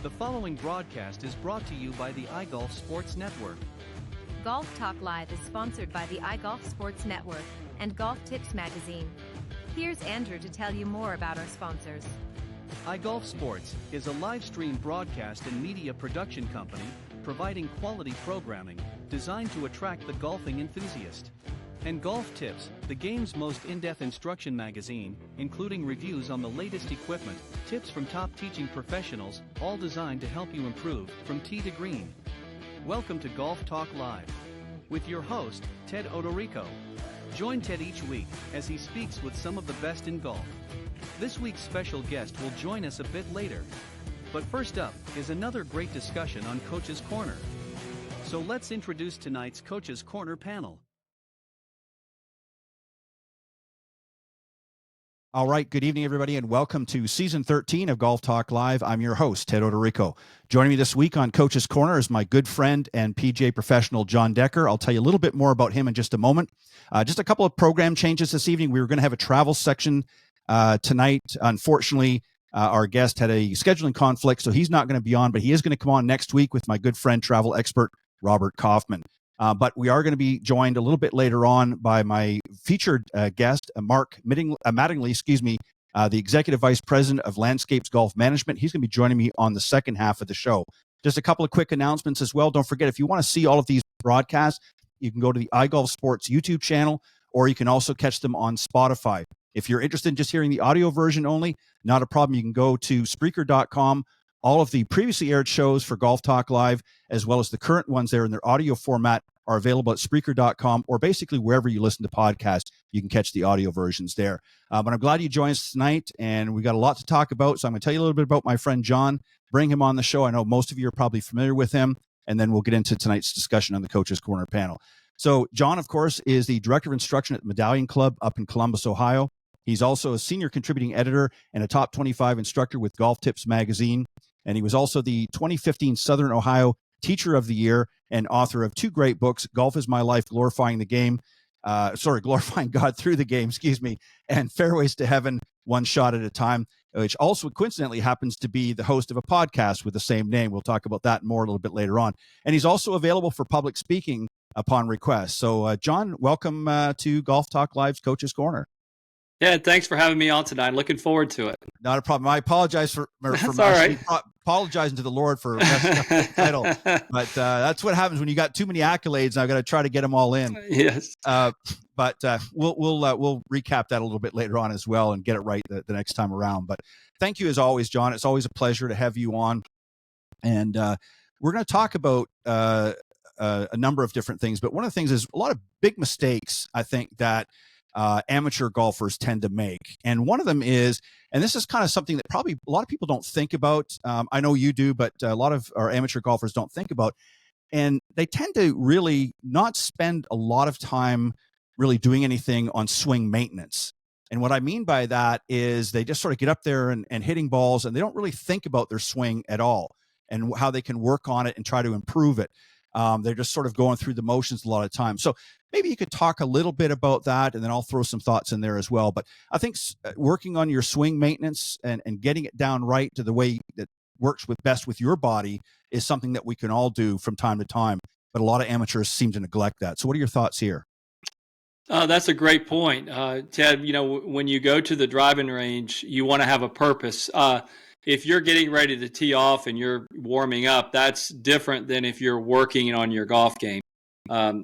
The following broadcast is brought to you by the iGolf Sports Network. Golf Talk Live is sponsored by the iGolf Sports Network and Golf Tips Magazine. Here's Andrew to tell you more about our sponsors. iGolf Sports is a live stream broadcast and media production company providing quality programming designed to attract the golfing enthusiast. And Golf Tips, the game's most in-depth instruction magazine, including reviews on the latest equipment, tips from top teaching professionals, all designed to help you improve from tee to green. Welcome to Golf Talk Live with your host, Ted Odorico. Join Ted each week as he speaks with some of the best in golf. This week's special guest will join us a bit later. But first up is another great discussion on Coach's Corner. So let's introduce tonight's Coach's Corner panel. All right, good evening, everybody, and welcome to Season 13 of Golf Talk Live. I'm your host, Ted Odorico. Joining me this week on Coach's Corner is my good friend and PGA Professional, Jon Decker. I'll tell you a little bit more about him in just a moment. Just a couple of program changes this evening. We were going to have a travel section tonight. Unfortunately, our guest had a scheduling conflict, so he's not going to be on, but he is going to come on next week with my good friend, travel expert, Robert Kaufman. But we are going to be joined a little bit later on by my featured guest, Mattingly, the Executive Vice President of Landscapes Golf Management. He's going to be joining me on the second half of the show. Just a couple of quick announcements as well. Don't forget, if you want to see all of these broadcasts, you can go to the iGolf Sports YouTube channel, or you can also catch them on Spotify. If you're interested in just hearing the audio version only, not a problem. You can go to Spreaker.com. All of the previously aired shows for Golf Talk Live, as well as the current ones there in their audio format, are available at Spreaker.com, or basically wherever you listen to podcasts, you can catch the audio versions there. But I'm glad you joined us tonight, and we got a lot to talk about. So I'm going to tell you a little bit about my friend Jon, bring him on the show. I know most of you are probably familiar with him, and then we'll get into tonight's discussion on the Coach's Corner panel. So Jon, of course, is the Director of Instruction at the Medallion Club up in Columbus, Ohio. He's also a senior contributing editor and a top 25 instructor with Golf Tips Magazine. And he was also the 2015 Southern Ohio Teacher of the Year and author of two great books, Golf is My Life, Glorifying God Through the Game, and Fairways to Heaven, One Shot at a Time, which also coincidentally happens to be the host of a podcast with the same name. We'll talk about that more a little bit later on. And he's also available for public speaking upon request. So, Jon, welcome to Golf Talk Live's Coach's Corner. Yeah, thanks for having me on tonight. Looking forward to it. Not a problem. I apologize for apologizing to the Lord for messing up the title, but that's what happens when you got too many accolades. I've got to try to get them all in. Yes. But we'll recap that a little bit later on as well and get it right the next time around. But thank you as always, Jon. It's always a pleasure to have you on, and we're going to talk about a number of different things. But one of the things is a lot of big mistakes, I think, that amateur golfers tend to make. And one of them is, and this is kind of something that probably a lot of people don't think about. I know you do, but a lot of our amateur golfers don't think about. And they tend to really not spend a lot of time really doing anything on swing maintenance. And what I mean by that is they just sort of get up there and hitting balls, and they don't really think about their swing at all and how they can work on it and try to improve it. They're just sort of going through the motions a lot of times. So maybe you could talk a little bit about that, and then I'll throw some thoughts in there as well. But I think working on your swing maintenance and getting it down right to the way that works best with your body is something that we can all do from time to time. But a lot of amateurs seem to neglect that. So what are your thoughts here? That's a great point. Ted, when you go to the driving range, you want to have a purpose. If you're getting ready to tee off and you're warming up, that's different than if you're working on your golf game.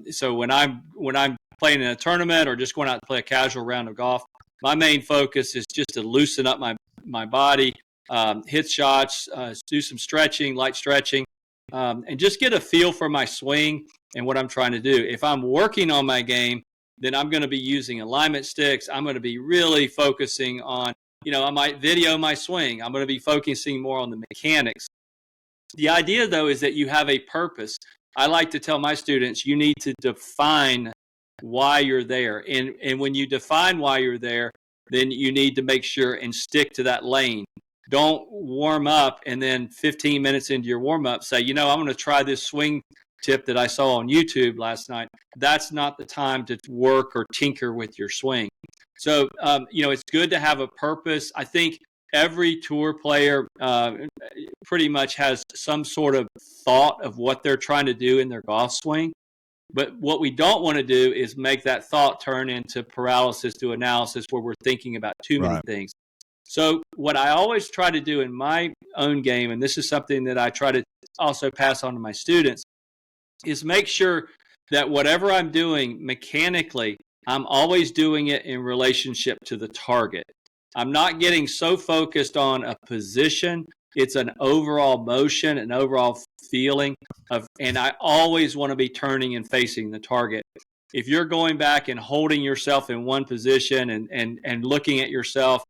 So when I'm playing in a tournament or just going out to play a casual round of golf, my main focus is just to loosen up my body, hit shots, do some stretching, light stretching, and just get a feel for my swing and what I'm trying to do. If I'm working on my game, then I'm going to be using alignment sticks. I'm going to be really focusing on, I might video my swing. I'm going to be focusing more on the mechanics. The idea, though, is that you have a purpose. I like to tell my students, you need to define why you're there. And when you define why you're there, then you need to make sure and stick to that lane. Don't warm up and then 15 minutes into your warm up say, I'm going to try this swing tip that I saw on YouTube last night. That's not the time to work or tinker with your swing. So, it's good to have a purpose. I think every tour player pretty much has some sort of thought of what they're trying to do in their golf swing. But what we don't want to do is make that thought turn into paralysis to analysis where we're thinking about too many things. So what I always try to do in my own game, and this is something that I try to also pass on to my students, is make sure that whatever I'm doing mechanically, I'm always doing it in relationship to the target. I'm not getting so focused on a position. It's an overall motion, an overall feeling and I always want to be turning and facing the target. If you're going back and holding yourself in one position and looking at yourself,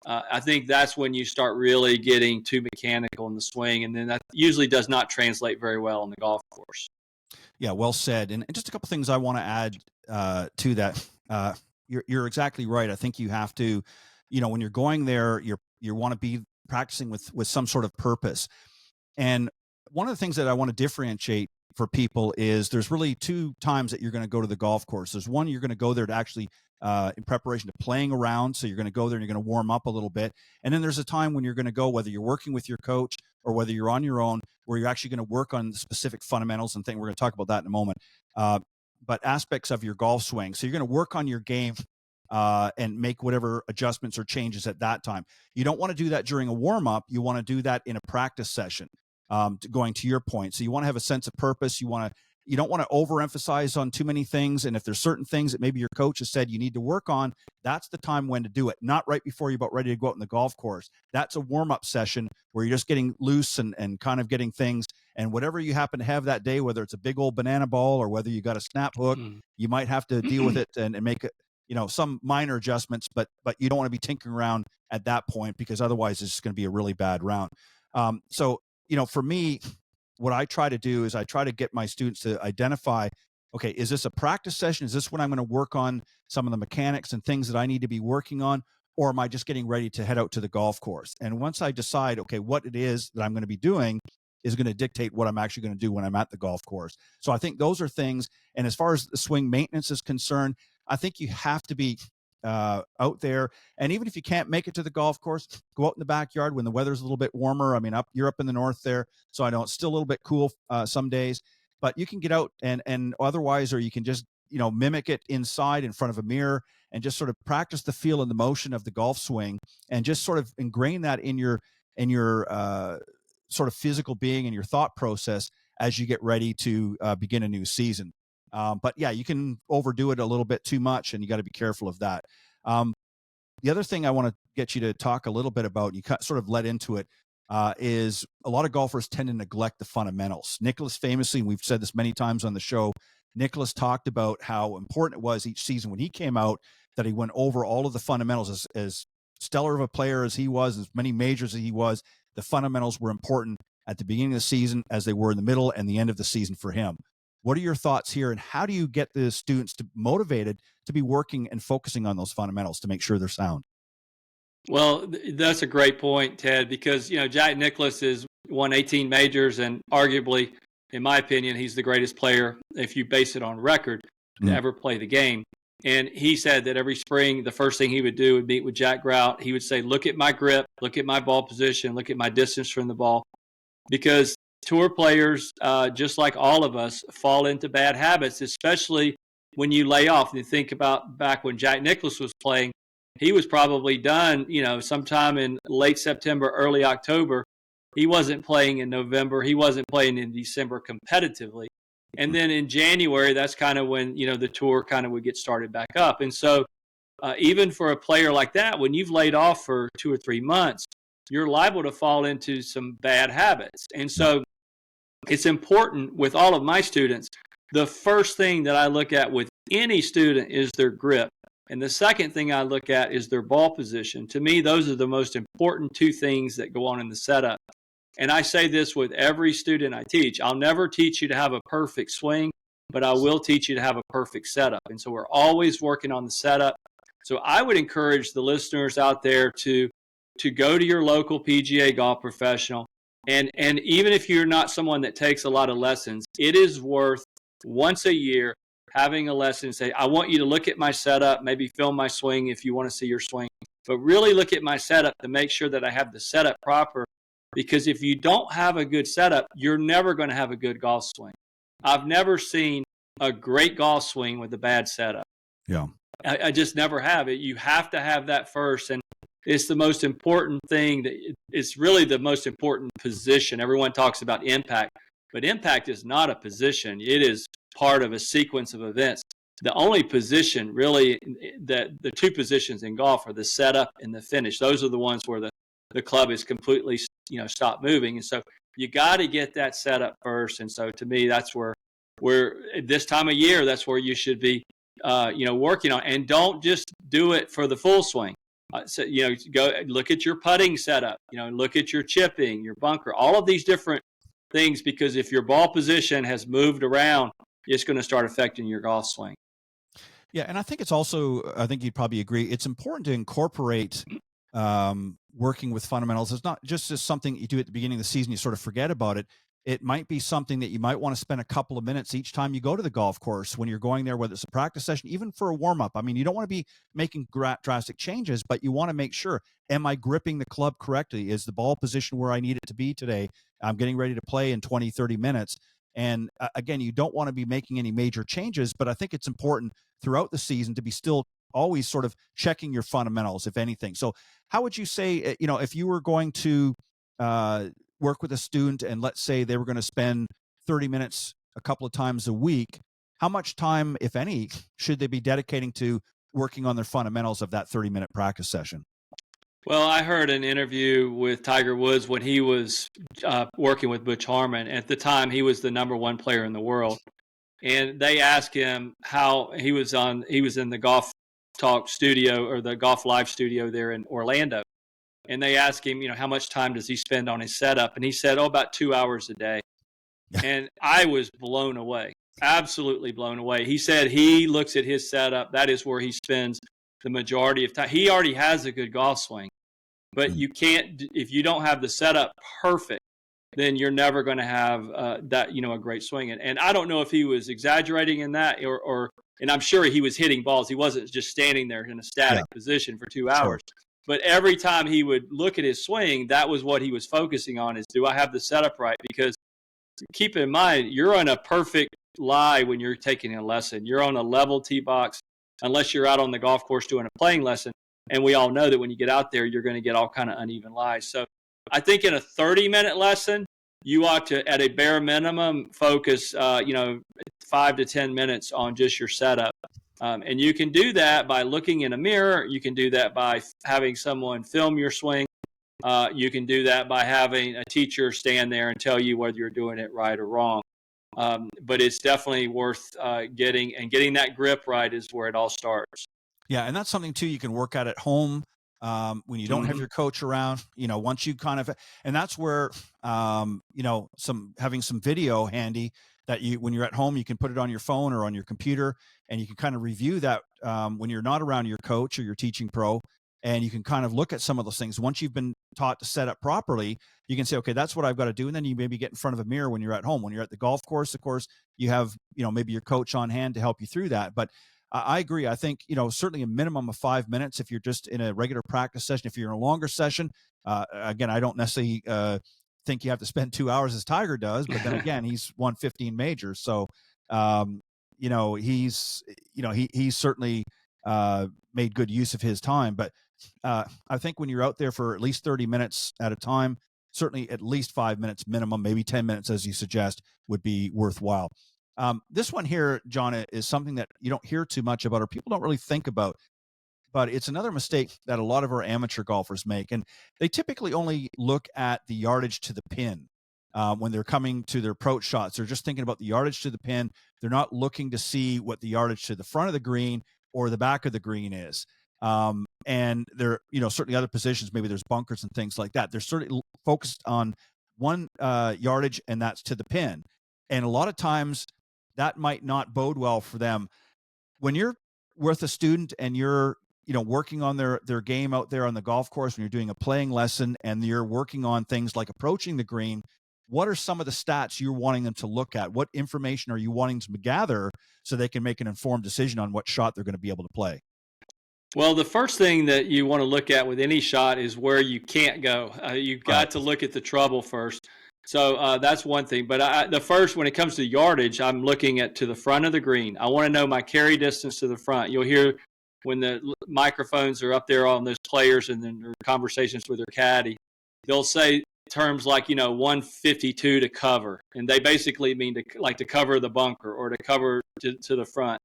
I think that's when you start really getting too mechanical in the swing, and then that usually does not translate very well on the golf course. Yeah, well said. And just a couple things I want to add to that. You're exactly right. I think you have to, when you're going there, you want to be practicing with some sort of purpose. And one of the things that I want to differentiate for people is there's really two times that you're going to go to the golf course. There's one, you're going to go there to actually in preparation to playing around. So you're going to go there and you're going to warm up a little bit. And then there's a time when you're going to go, whether you're working with your coach or whether you're on your own, where you're actually going to work on the specific fundamentals and things. We're going to talk about that in a moment. But aspects of your golf swing. So you're going to work on your game and make whatever adjustments or changes at that time. You don't want to do that during a warm up. You want to do that in a practice session. Going to your point. So you want to have a sense of purpose. You don't want to overemphasize on too many things. And if there's certain things that maybe your coach has said you need to work on, that's the time when to do it. Not right before you're about ready to go out in the golf course. That's a warm-up session where you're just getting loose and kind of getting things. And whatever you happen to have that day, whether it's a big old banana ball or whether you got a snap hook, you might have to deal with it and make it, some minor adjustments, but you don't want to be tinkering around at that point, because otherwise it's just going to be a really bad round. So for me, what I try to do is I try to get my students to identify, okay, is this a practice session? Is this when I'm going to work on some of the mechanics and things that I need to be working on? Or am I just getting ready to head out to the golf course? And once I decide, okay, what it is that I'm going to be doing is going to dictate what I'm actually going to do when I'm at the golf course. So I think those are things. And as far as the swing maintenance is concerned, I think you have to be out there. And even if you can't make it to the golf course, go out in the backyard when the weather's a little bit warmer. I mean, you're up in the north there, so I know it's still a little bit cool some days, but you can get out and otherwise, or you can just, mimic it inside in front of a mirror and just sort of practice the feel and the motion of the golf swing and just sort of ingrain that in your sort of physical being and your thought process as you get ready to begin a new season. But yeah, you can overdo it a little bit too much, and you got to be careful of that. The other thing I want to get you to talk a little bit about, you sort of led into it, is a lot of golfers tend to neglect the fundamentals. Nicklaus famously, and we've said this many times on the show, Nicklaus talked about how important it was each season when he came out that he went over all of the fundamentals. As stellar of a player as he was, as many majors as he was, the fundamentals were important at the beginning of the season as they were in the middle and the end of the season for him. What are your thoughts here, and how do you get the students motivated to be working and focusing on those fundamentals to make sure they're sound? Well, that's a great point, Ted, because, Jack Nicklaus has won 18 majors, and arguably, in my opinion, he's the greatest player, if you base it on record, to ever play the game. And he said that every spring, the first thing he would do would meet with Jack Grout. He would say, look at my grip, look at my ball position, look at my distance from the ball, because tour players, just like all of us, fall into bad habits, especially when you lay off. And you think about back when Jack Nicklaus was playing, he was probably done, sometime in late September, early October. He wasn't playing in November. He wasn't playing in December competitively. And then in January, that's kind of when, the tour kind of would get started back up. And so even for a player like that, when you've laid off for 2 or 3 months, you're liable to fall into some bad habits. And so it's important with all of my students. The first thing that I look at with any student is their grip. And the second thing I look at is their ball position. To me, those are the most important two things that go on in the setup. And I say this with every student I teach. I'll never teach you to have a perfect swing, but I will teach you to have a perfect setup. And so we're always working on the setup. So I would encourage the listeners out there to go to your local PGA golf professional. And even if you're not someone that takes a lot of lessons, it is worth once a year having a lesson. Say, I want you to look at my setup, maybe film my swing if you want to see your swing. but really look at my setup to make sure that I have the setup proper. Because if you don't have a good setup, you're never going to have a good golf swing. I've never seen a great golf swing with a bad setup. Yeah. I just never have it. You have to have that first. And it's the most important thing. It's really the most important position. Everyone talks about impact, but impact is not a position. It is part of a sequence of events. The only position really, that the two positions in golf are the setup and the finish. Those are the ones where the club is completely, stopped moving. And so you got to get that set up first. And so to me, that's where this time of year, that's where you should be, working on. And don't just do it for the full swing. Go look at your putting setup, look at your chipping, your bunker, all of these different things, because if your ball position has moved around, it's going to start affecting your golf swing. Yeah. And I think it's also, I think you'd probably agree, it's important to incorporate working with fundamentals. It's not just something you do at the beginning of the season, you sort of forget about it. It might be something that you might want to spend a couple of minutes each time you go to the golf course when you're going there, whether it's a practice session, even for a warm up. I mean, you don't want to be making drastic changes, but you want to make sure, am I gripping the club correctly? Is the ball position where I need it to be today? I'm getting ready to play in 20, 30 minutes. And again, you don't want to be making any major changes, but I think it's important throughout the season to be still always sort of checking your fundamentals, if anything. So how would you say, if you were going to work with a student and let's say they were going to spend 30 minutes a couple of times a week, how much time, if any, should they be dedicating to working on their fundamentals of that 30-minute practice session? Well, I heard an interview with Tiger Woods when he was working with Butch Harmon. At the time, he was the #1 player in the world. And they asked him how he was in the Golf Talk studio, or the Golf Live studio there in Orlando. And they asked him, how much time does he spend on his setup? And he said, about 2 hours a day. And I was blown away, absolutely blown away. He said he looks at his setup. That is where he spends the majority of time. He already has a good golf swing, but you can't, if you don't have the setup perfect, then you're never going to have that, a great swing. And I don't know if he was exaggerating in that and I'm sure he was hitting balls. He wasn't just standing there in a static position for 2 hours. Sure. But every time he would look at his swing, that was what he was focusing on, is, do I have the setup right? Because keep in mind, you're on a perfect lie when you're taking a lesson. You're on a level tee box, unless you're out on the golf course doing a playing lesson. And we all know that when you get out there, you're going to get all kind of uneven lies. So I think in a 30-minute lesson, you ought to, at a bare minimum, focus, 5 to 10 minutes on just your setup. And you can do that by looking in a mirror. You can do that by having someone film your swing. You can do that by having a teacher stand there and tell you whether you're doing it right or wrong. But it's definitely worth getting that grip right is where it all starts. Yeah, and that's something, too, you can work at home when you don't have your coach around. Once you kind of – and that's where, having some video handy that when you're at home, you can put it on your phone or on your computer, and you can kind of review that when you're not around your coach or your teaching pro, and you can kind of look at some of those things. Once you've been taught to set up properly, you can say, okay, that's what I've got to do. And then you maybe get in front of a mirror when you're at home. When you're at the golf course, of course, you have, maybe your coach on hand to help you through that. But I agree. I think, certainly a minimum of 5 minutes if you're just in a regular practice session. If you're in a longer session, again, I don't necessarily think you have to spend 2 hours as Tiger does, but then again, he's won 15 majors. So, he's certainly made good use of his time. But I think when you're out there for at least 30 minutes at a time, certainly at least 5 minutes minimum, maybe 10 minutes, as you suggest, would be worthwhile. This one here, John, is something that you don't hear too much about, or people don't really think about, but it's another mistake that a lot of our amateur golfers make. And they typically only look at the yardage to the pin when they're coming to their approach shots. They're just thinking about the yardage to the pin. They're not looking to see what the yardage to the front of the green or the back of the green is. And there, certainly other positions, maybe there's bunkers and things like that. They're certainly focused on one yardage, and that's to the pin. And a lot of times that might not bode well for them. When you're with a student and you're, working on their game out there on the golf course, when you're doing a playing lesson and you're working on things like approaching the green, what are some of the stats you're wanting them to look at? What information are you wanting them to gather so they can make an informed decision on what shot they're going to be able to play? Well, the first thing that you want to look at with any shot is where you can't go. You've got to look at the trouble first. So that's one thing. But the first, when it comes to yardage, I'm looking at to the front of the green. I want to know my carry distance to the front. You'll hear when the microphones are up there on those players and then their conversations with their caddy, they'll say terms like, 152 to cover. And they basically mean to cover the bunker or to cover to the front.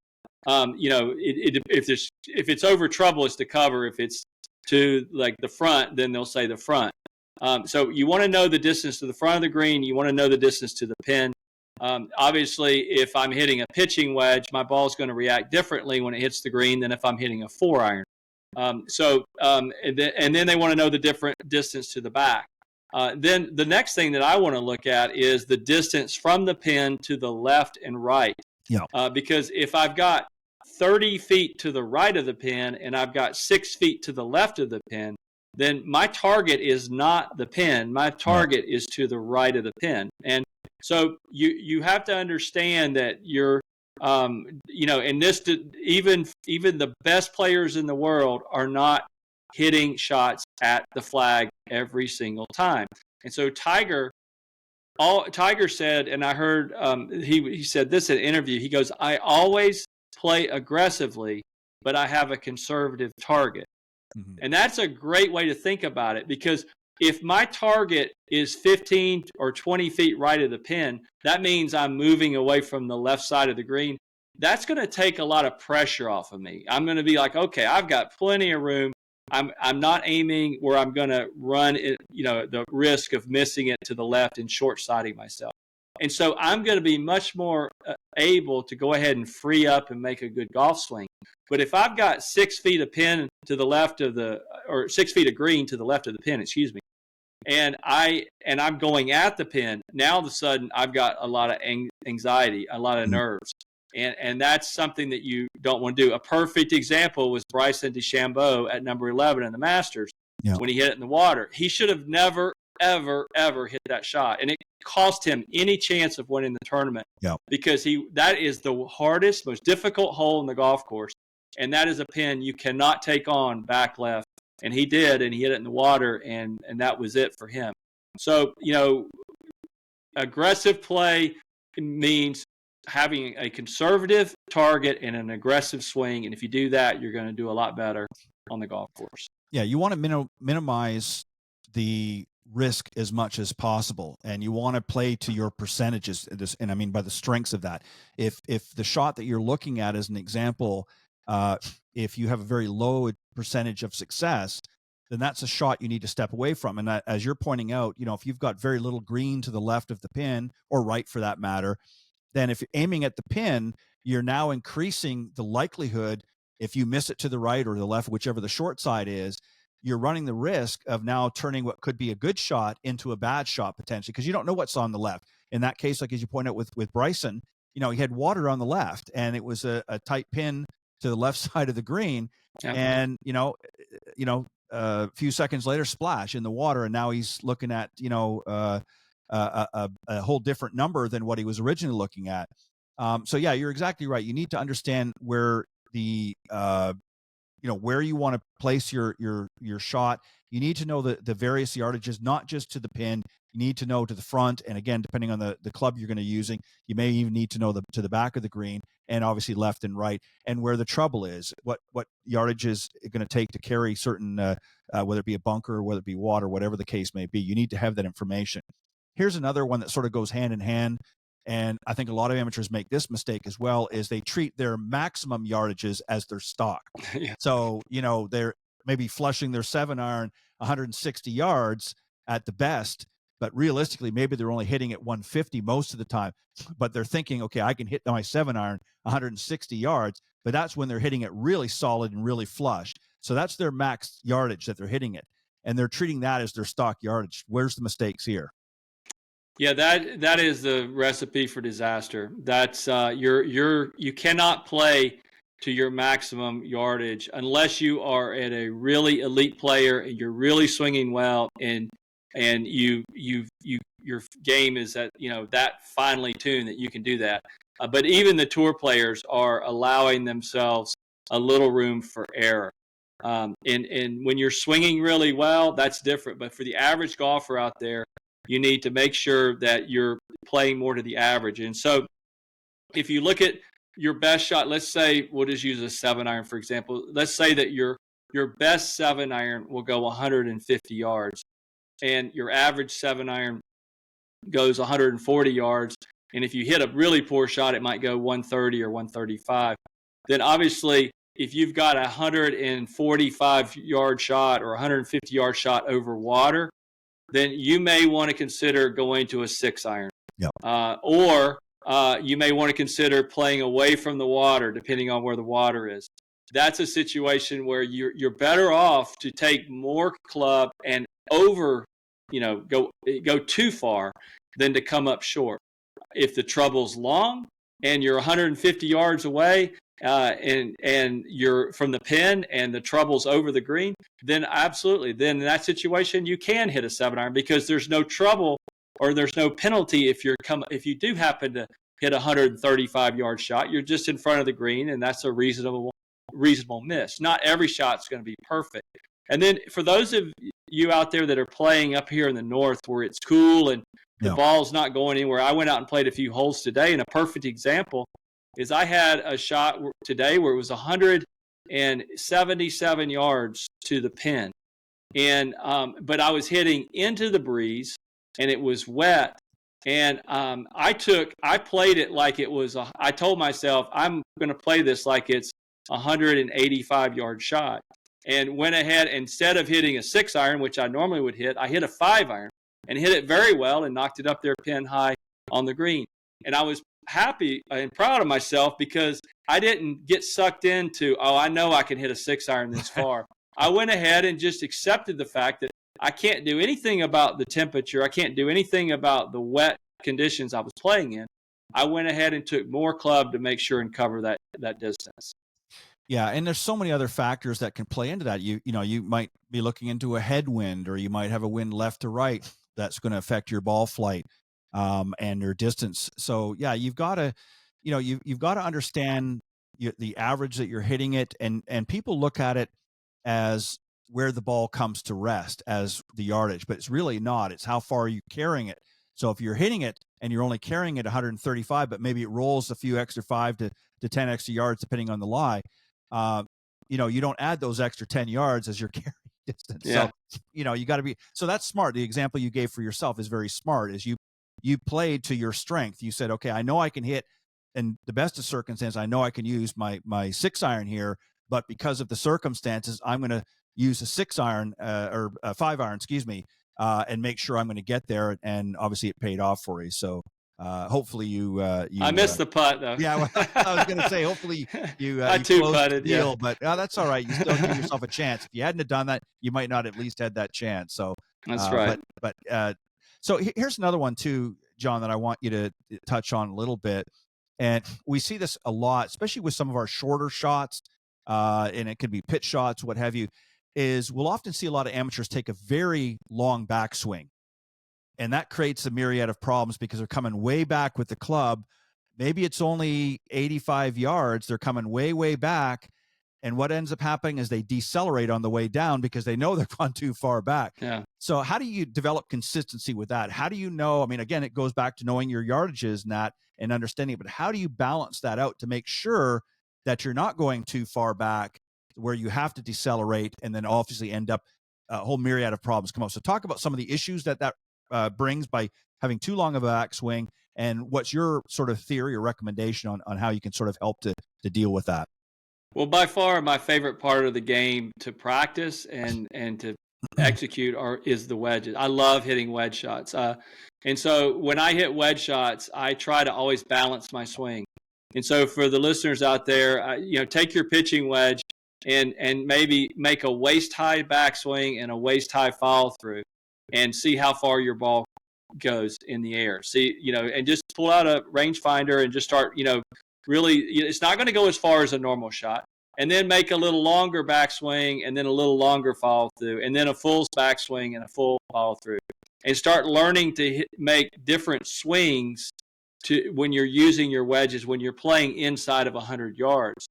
If it's over trouble, it's to cover. If it's to like the front, then they'll say the front. So you want to know the distance to the front of the green. You want to know the distance to the pin. Obviously, if I'm hitting a pitching wedge, my ball is going to react differently when it hits the green than if I'm hitting a 4-iron. And then they want to know the different distance to the back. Then the next thing that I want to look at is the distance from the pin to the left and right. Yeah. Because if I've got 30 feet to the right of the pin and I've got 6 feet to the left of the pin, then my target is not the pin. My target is to the right of the pin. And so you have to understand that you're, in this, even the best players in the world are not hitting shots at the flag every single time. And so Tiger said, and I heard he said this in an interview, he goes, I always play aggressively, but I have a conservative target. Mm-hmm. And that's a great way to think about it, because if my target is 15 or 20 feet right of the pin, that means I'm moving away from the left side of the green. That's going to take a lot of pressure off of me. I'm going to be like, okay, I've got plenty of room. I'm not aiming where I'm going to run, the risk of missing it to the left and short-sighting myself. And so I'm going to be much more able to go ahead and free up and make a good golf swing. But if I've got 6 feet of pin to the left of or 6 feet of green to the left of the pin, and I'm going at the pin, now all of a sudden I've got a lot of anxiety, a lot of nerves. And that's something that you don't want to do. A perfect example was Bryson DeChambeau at number 11 in the Masters when he hit it in the water. He should have never, ever, ever hit that shot. And it cost him any chance of winning the tournament because that is the hardest, most difficult hole in the golf course. And that is a pin you cannot take on back left. And he did, and he hit it in the water, and that was it for him. So, aggressive play means having a conservative target and an aggressive swing. And if you do that, you're going to do a lot better on the golf course. Yeah, you want to minimize the risk as much as possible, and you want to play to your percentages. And I mean by the strengths of that. If the shot that you're looking at as an example, if you have a very low percentage of success, then that's a shot you need to step away from. And as you're pointing out, if you've got very little green to the left of the pin, or right for that matter, then if you're aiming at the pin, you're now increasing the likelihood, if you miss it to the right or the left, whichever the short side is, you're running the risk of now turning what could be a good shot into a bad shot potentially, because you don't know what's on the left. In that case, like as you point out with Bryson, he had water on the left, and it was a tight pin to the left side of the green, and a few seconds later, splash in the water, and now he's looking at a whole different number than what he was originally looking at. So yeah, you're exactly right. You need to understand where the where you want to place your shot. You need to know the various yardages, not just to the pin. You need to know to the front, and again, depending on the club you're going to be using, you may even need to know to the back of the green, and obviously left and right, and where the trouble is, what yardage is going to take to carry certain, whether it be a bunker or whether it be water, whatever the case may be. You need to have that information. Here's another one that sort of goes hand in hand, and I think a lot of amateurs make this mistake as well, is they treat their maximum yardages as their stock. Yeah. So, they're maybe flushing their 7-iron 160 yards at the best, but realistically, maybe they're only hitting it 150 most of the time, but they're thinking, okay, I can hit my 7-iron 160 yards, but that's when they're hitting it really solid and really flush. So that's their max yardage that they're hitting it, and they're treating that as their stock yardage. Where's the mistakes here? Yeah, that is the recipe for disaster. That's you cannot play to your maximum yardage unless you are at a really elite player and you're really swinging well, and your game is at that finely tuned that you can do that. But even the tour players are allowing themselves a little room for error. And when you're swinging really well, that's different. But for the average golfer out there, you need to make sure that you're playing more to the average. And so if you look at your best shot, let's say we'll just use a 7-iron, for example. Let's say that your best 7-iron will go 150 yards, and your average 7-iron goes 140 yards. And if you hit a really poor shot, it might go 130 or 135. Then obviously, if you've got a 145-yard shot or 150-yard shot over water, then you may want to consider going to a 6-iron. Yep. Or you may want to consider playing away from the water, depending on where the water is. That's a situation where you're better off to take more club and go too far than to come up short. If the trouble's long and you're 150 yards away and you're from the pin and the trouble's over the green, then absolutely. Then in that situation, you can hit a 7-iron because there's no trouble or there's no penalty if you do happen to hit a 135-yard shot. You're just in front of the green, and that's a reasonable miss. Not every shot's going to be perfect. And then for those of you out there that are playing up here in the north where it's cool and the ball's not going anywhere, I went out and played a few holes today, and a perfect example is I had a shot today where it was 177 yards to the pin, and but I was hitting into the breeze, and it was wet, and I played it like it was. I told myself I'm going to play this like it's a 185-yard shot, and went ahead instead of hitting a 6-iron, which I normally would hit, I hit a 5-iron and hit it very well and knocked it up there pin high on the green, and I was happy and proud of myself because I didn't get sucked into, I know I can hit a 6-iron this far. I went ahead and just accepted the fact that I can't do anything about the temperature. I can't do anything about the wet conditions I was playing in. I went ahead and took more club to make sure and cover that distance. Yeah, and there's so many other factors that can play into that. You might be looking into a headwind, or you might have a wind left to right that's going to affect your ball flight and your distance. So yeah, you've got to understand the average that you're hitting it, and people look at it as where the ball comes to rest as the yardage, but it's really not. It's how far are you carrying it. So if you're hitting it and you're only carrying it 135, but maybe it rolls a few extra 5 to 10 extra yards depending on the lie, you don't add those extra 10 yards as your carry distance. Yeah. So you got to be. So that's smart. The example you gave for yourself is very smart. Is you played to your strength. You said, okay, I know I can hit, in the best of circumstances, I know I can use my 6-iron here, but because of the circumstances, I'm going to use a 6-iron or a 5-iron, and make sure I'm going to get there. And obviously, it paid off for you. So hopefully you I missed the putt though. Yeah, well, I was going to say hopefully you I two-putted, the deal, yeah. but that's all right. You still give yourself a chance. If you hadn't have done that, you might not at least had that chance. So that's right. But so here's another one too, John, that I want you to touch on a little bit. And we see this a lot, especially with some of our shorter shots, and it could be pitch shots, what have you, is we'll often see a lot of amateurs take a very long backswing. And that creates a myriad of problems because they're coming way back with the club. Maybe it's only 85 yards. They're coming way, way back. And what ends up happening is they decelerate on the way down because they know they're gone too far back. Yeah. So how do you develop consistency with that? How do you know? I mean, again, it goes back to knowing your yardages and understanding it, but how do you balance that out to make sure that you're not going too far back where you have to decelerate and then obviously end up a whole myriad of problems come up? So talk about some of the issues that brings by having too long of a backswing, and what's your sort of theory or recommendation on how you can sort of help to deal with that? Well, by far my favorite part of the game to practice and to execute is the wedges. I love hitting wedge shots. And so when I hit wedge shots, I try to always balance my swing. And so for the listeners out there, take your pitching wedge and maybe make a waist-high backswing and a waist-high follow-through and see how far your ball goes in the air. See, and just pull out a rangefinder and just start, really, it's not going to go as far as a normal shot. And then make a little longer backswing and then a little longer follow through and then a full backswing and a full follow through. And start learning to make different swings when you're using your wedges, when you're playing inside of 100 yards.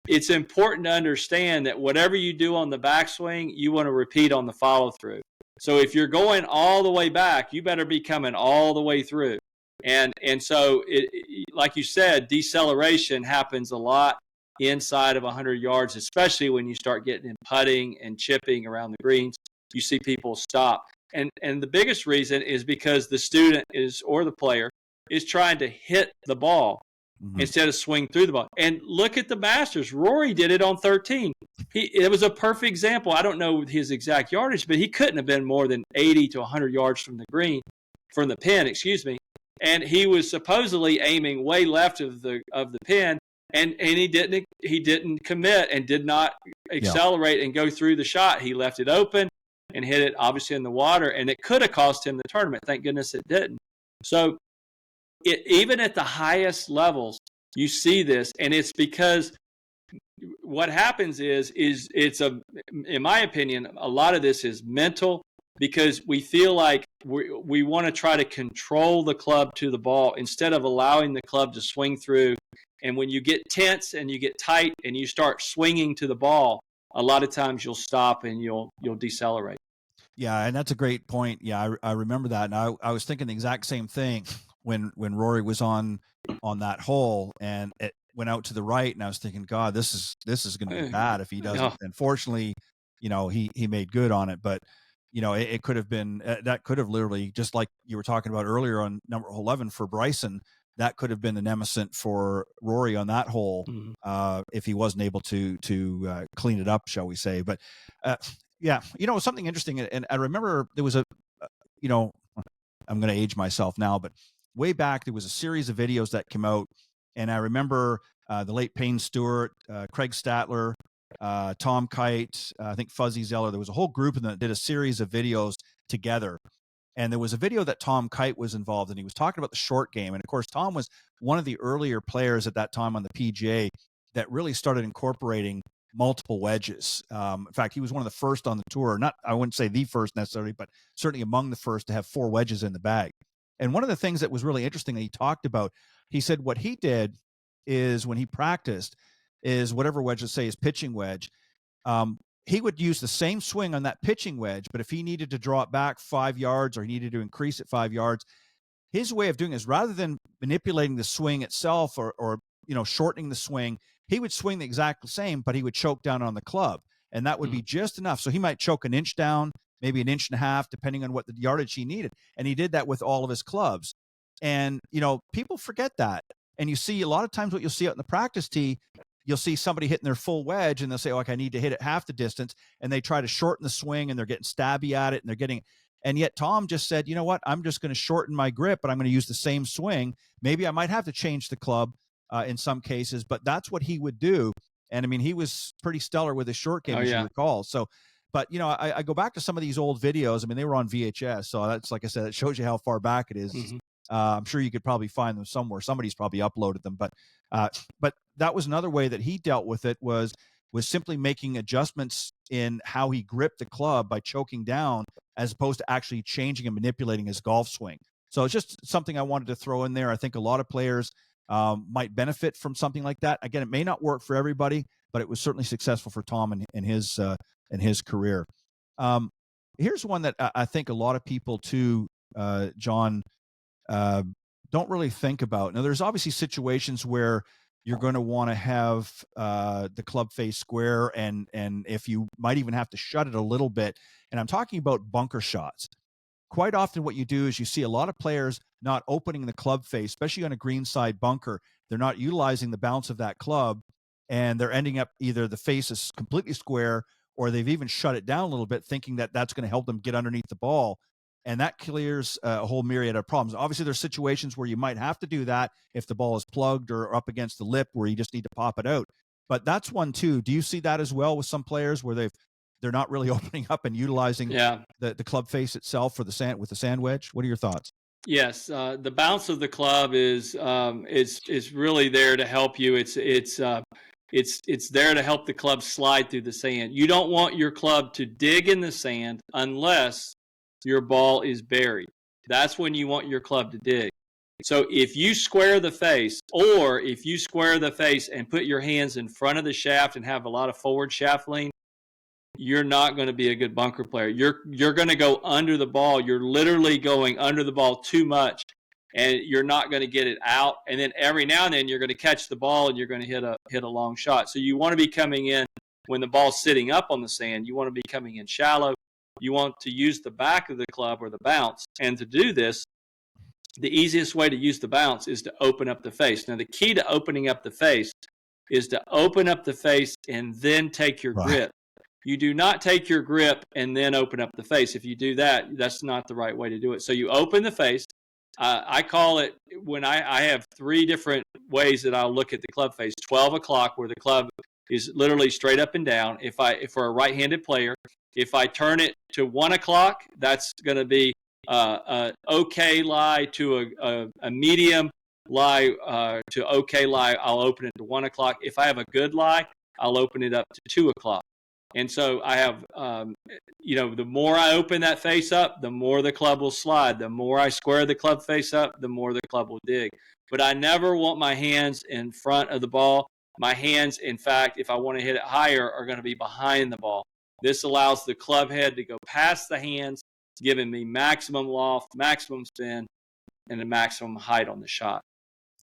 it's important to understand that whatever you do on the backswing, you want to repeat on the follow through. So if you're going all the way back, you better be coming all the way through. And so, like you said, deceleration happens a lot inside of 100 yards, especially when you start getting in putting and chipping around the greens. You see people stop. And the biggest reason is because the student or the player is trying to hit the ball instead of swing through the ball. And look at the Masters. Rory did it on 13. It was a perfect example. I don't know his exact yardage, but he couldn't have been more than 80 to 100 yards from the pin, and he was supposedly aiming way left of the pin, and he didn't commit and did not accelerate and go through the shot. He left it open and hit it obviously in the water, and it could have cost him the tournament. Thank goodness it didn't. So even at the highest levels, you see this, and it's because what happens is in my opinion, a lot of this is mental, because we feel like we want to try to control the club to the ball instead of allowing the club to swing through. And when you get tense and you get tight and you start swinging to the ball, a lot of times you'll stop and you'll decelerate. Yeah, and that's a great point. Yeah, I remember that, and I was thinking the exact same thing when Rory was on that hole, and it went out to the right, and I was thinking, God, this is going to be bad if he doesn't. Yeah. And fortunately, he made good on it, but it could have been that could have literally, just like you were talking about earlier on number 11 for Bryson, that could have been the nemesis for Rory on that hole if he wasn't able to clean it up, shall we say? But yeah, something interesting, and I remember there was I'm going to age myself now, but way back there was a series of videos that came out, and I remember the late Payne Stewart, Craig Statler, Tom Kite, I think Fuzzy Zeller. There was a whole group of them that did a series of videos together. And there was a video that Tom Kite was involved in. He was talking about the short game. And of course, Tom was one of the earlier players at that time on the PGA that really started incorporating multiple wedges. In fact, he was one of the first on the tour. I wouldn't say the first necessarily, but certainly among the first to have 4 wedges in the bag. And one of the things that was really interesting that he talked about, he said what he did is when he practiced is whatever wedge, let's say his pitching wedge, he would use the same swing on that pitching wedge, but if he needed to draw it back 5 yards or he needed to increase it 5 yards, his way of doing it is rather than manipulating the swing itself or shortening the swing, he would swing the exact same, but he would choke down on the club, and that would be just enough. So he might choke an inch down, maybe an inch and a half, depending on what the yardage he needed, and he did that with all of his clubs. And people forget that, and you see a lot of times what you'll see out in the practice tee. You'll see somebody hitting their full wedge and they'll say, I need to hit it half the distance. And they try to shorten the swing and they're getting stabby at it and yet Tom just said, you know what, I'm just going to shorten my grip, but I'm going to use the same swing. Maybe I might have to change the club in some cases, but that's what he would do. And I mean, he was pretty stellar with his short game, as you recall. So, but I go back to some of these old videos. I mean, they were on VHS. So that's, like I said, it shows you how far back it is. I'm sure you could probably find them somewhere. Somebody's probably uploaded them, but that was another way that he dealt with it was simply making adjustments in how he gripped the club by choking down, as opposed to actually changing and manipulating his golf swing. So it's just something I wanted to throw in there. I think a lot of players might benefit from something like that. Again, it may not work for everybody, but it was certainly successful for Tom in his career. Here's one that I think a lot of people too, John, don't really think about. Now, there's obviously situations where you're going to want to have the club face square, and if you might even have to shut it a little bit. And I'm talking about bunker shots. Quite often what you do is you see a lot of players not opening the club face, especially on a greenside bunker. They're not utilizing the bounce of that club, and they're ending up either the face is completely square or they've even shut it down a little bit, thinking that that's going to help them get underneath the ball. And that clears a whole myriad of problems. Obviously, there's situations where you might have to do that if the ball is plugged or up against the lip where you just need to pop it out. But that's one too. Do you see that as well with some players where they're not really opening up and utilizing the club face itself with the sand wedge? What are your thoughts? Yes, the bounce of the club is really there to help you. It's there to help the club slide through the sand. You don't want your club to dig in the sand unless your ball is buried. That's when you want your club to dig. So if you square the face, or if you square the face and put your hands in front of the shaft and have a lot of forward shaft lean, you're not going to be a good bunker player. You're going to go under the ball. You're literally going under the ball too much, and you're not going to get it out. And then every now and then you're going to catch the ball and you're going to hit a long shot. So you want to be coming in when the ball's sitting up on the sand. You want to be coming in shallow. You want to use the back of the club or the bounce. And to do this, the easiest way to use the bounce is to open up the face. Now, the key to opening up the face is to open up the face and then take your grip. You do not take your grip and then open up the face. If you do that, that's not the right way to do it. So you open the face. I call it, when I have 3 different ways that I'll look at the club face. 12 o'clock, where the club is literally straight up and down. If for a right-handed player, if I turn it to 1 o'clock, that's going to be an okay lie to a medium lie to okay lie. I'll open it to 1 o'clock. If I have a good lie, I'll open it up to 2 o'clock. And so I have, the more I open that face up, the more the club will slide. The more I square the club face up, the more the club will dig. But I never want my hands in front of the ball. My hands, in fact, if I want to hit it higher, are going to be behind the ball. This allows the club head to go past the hands, giving me maximum loft, maximum spin, and the maximum height on the shot.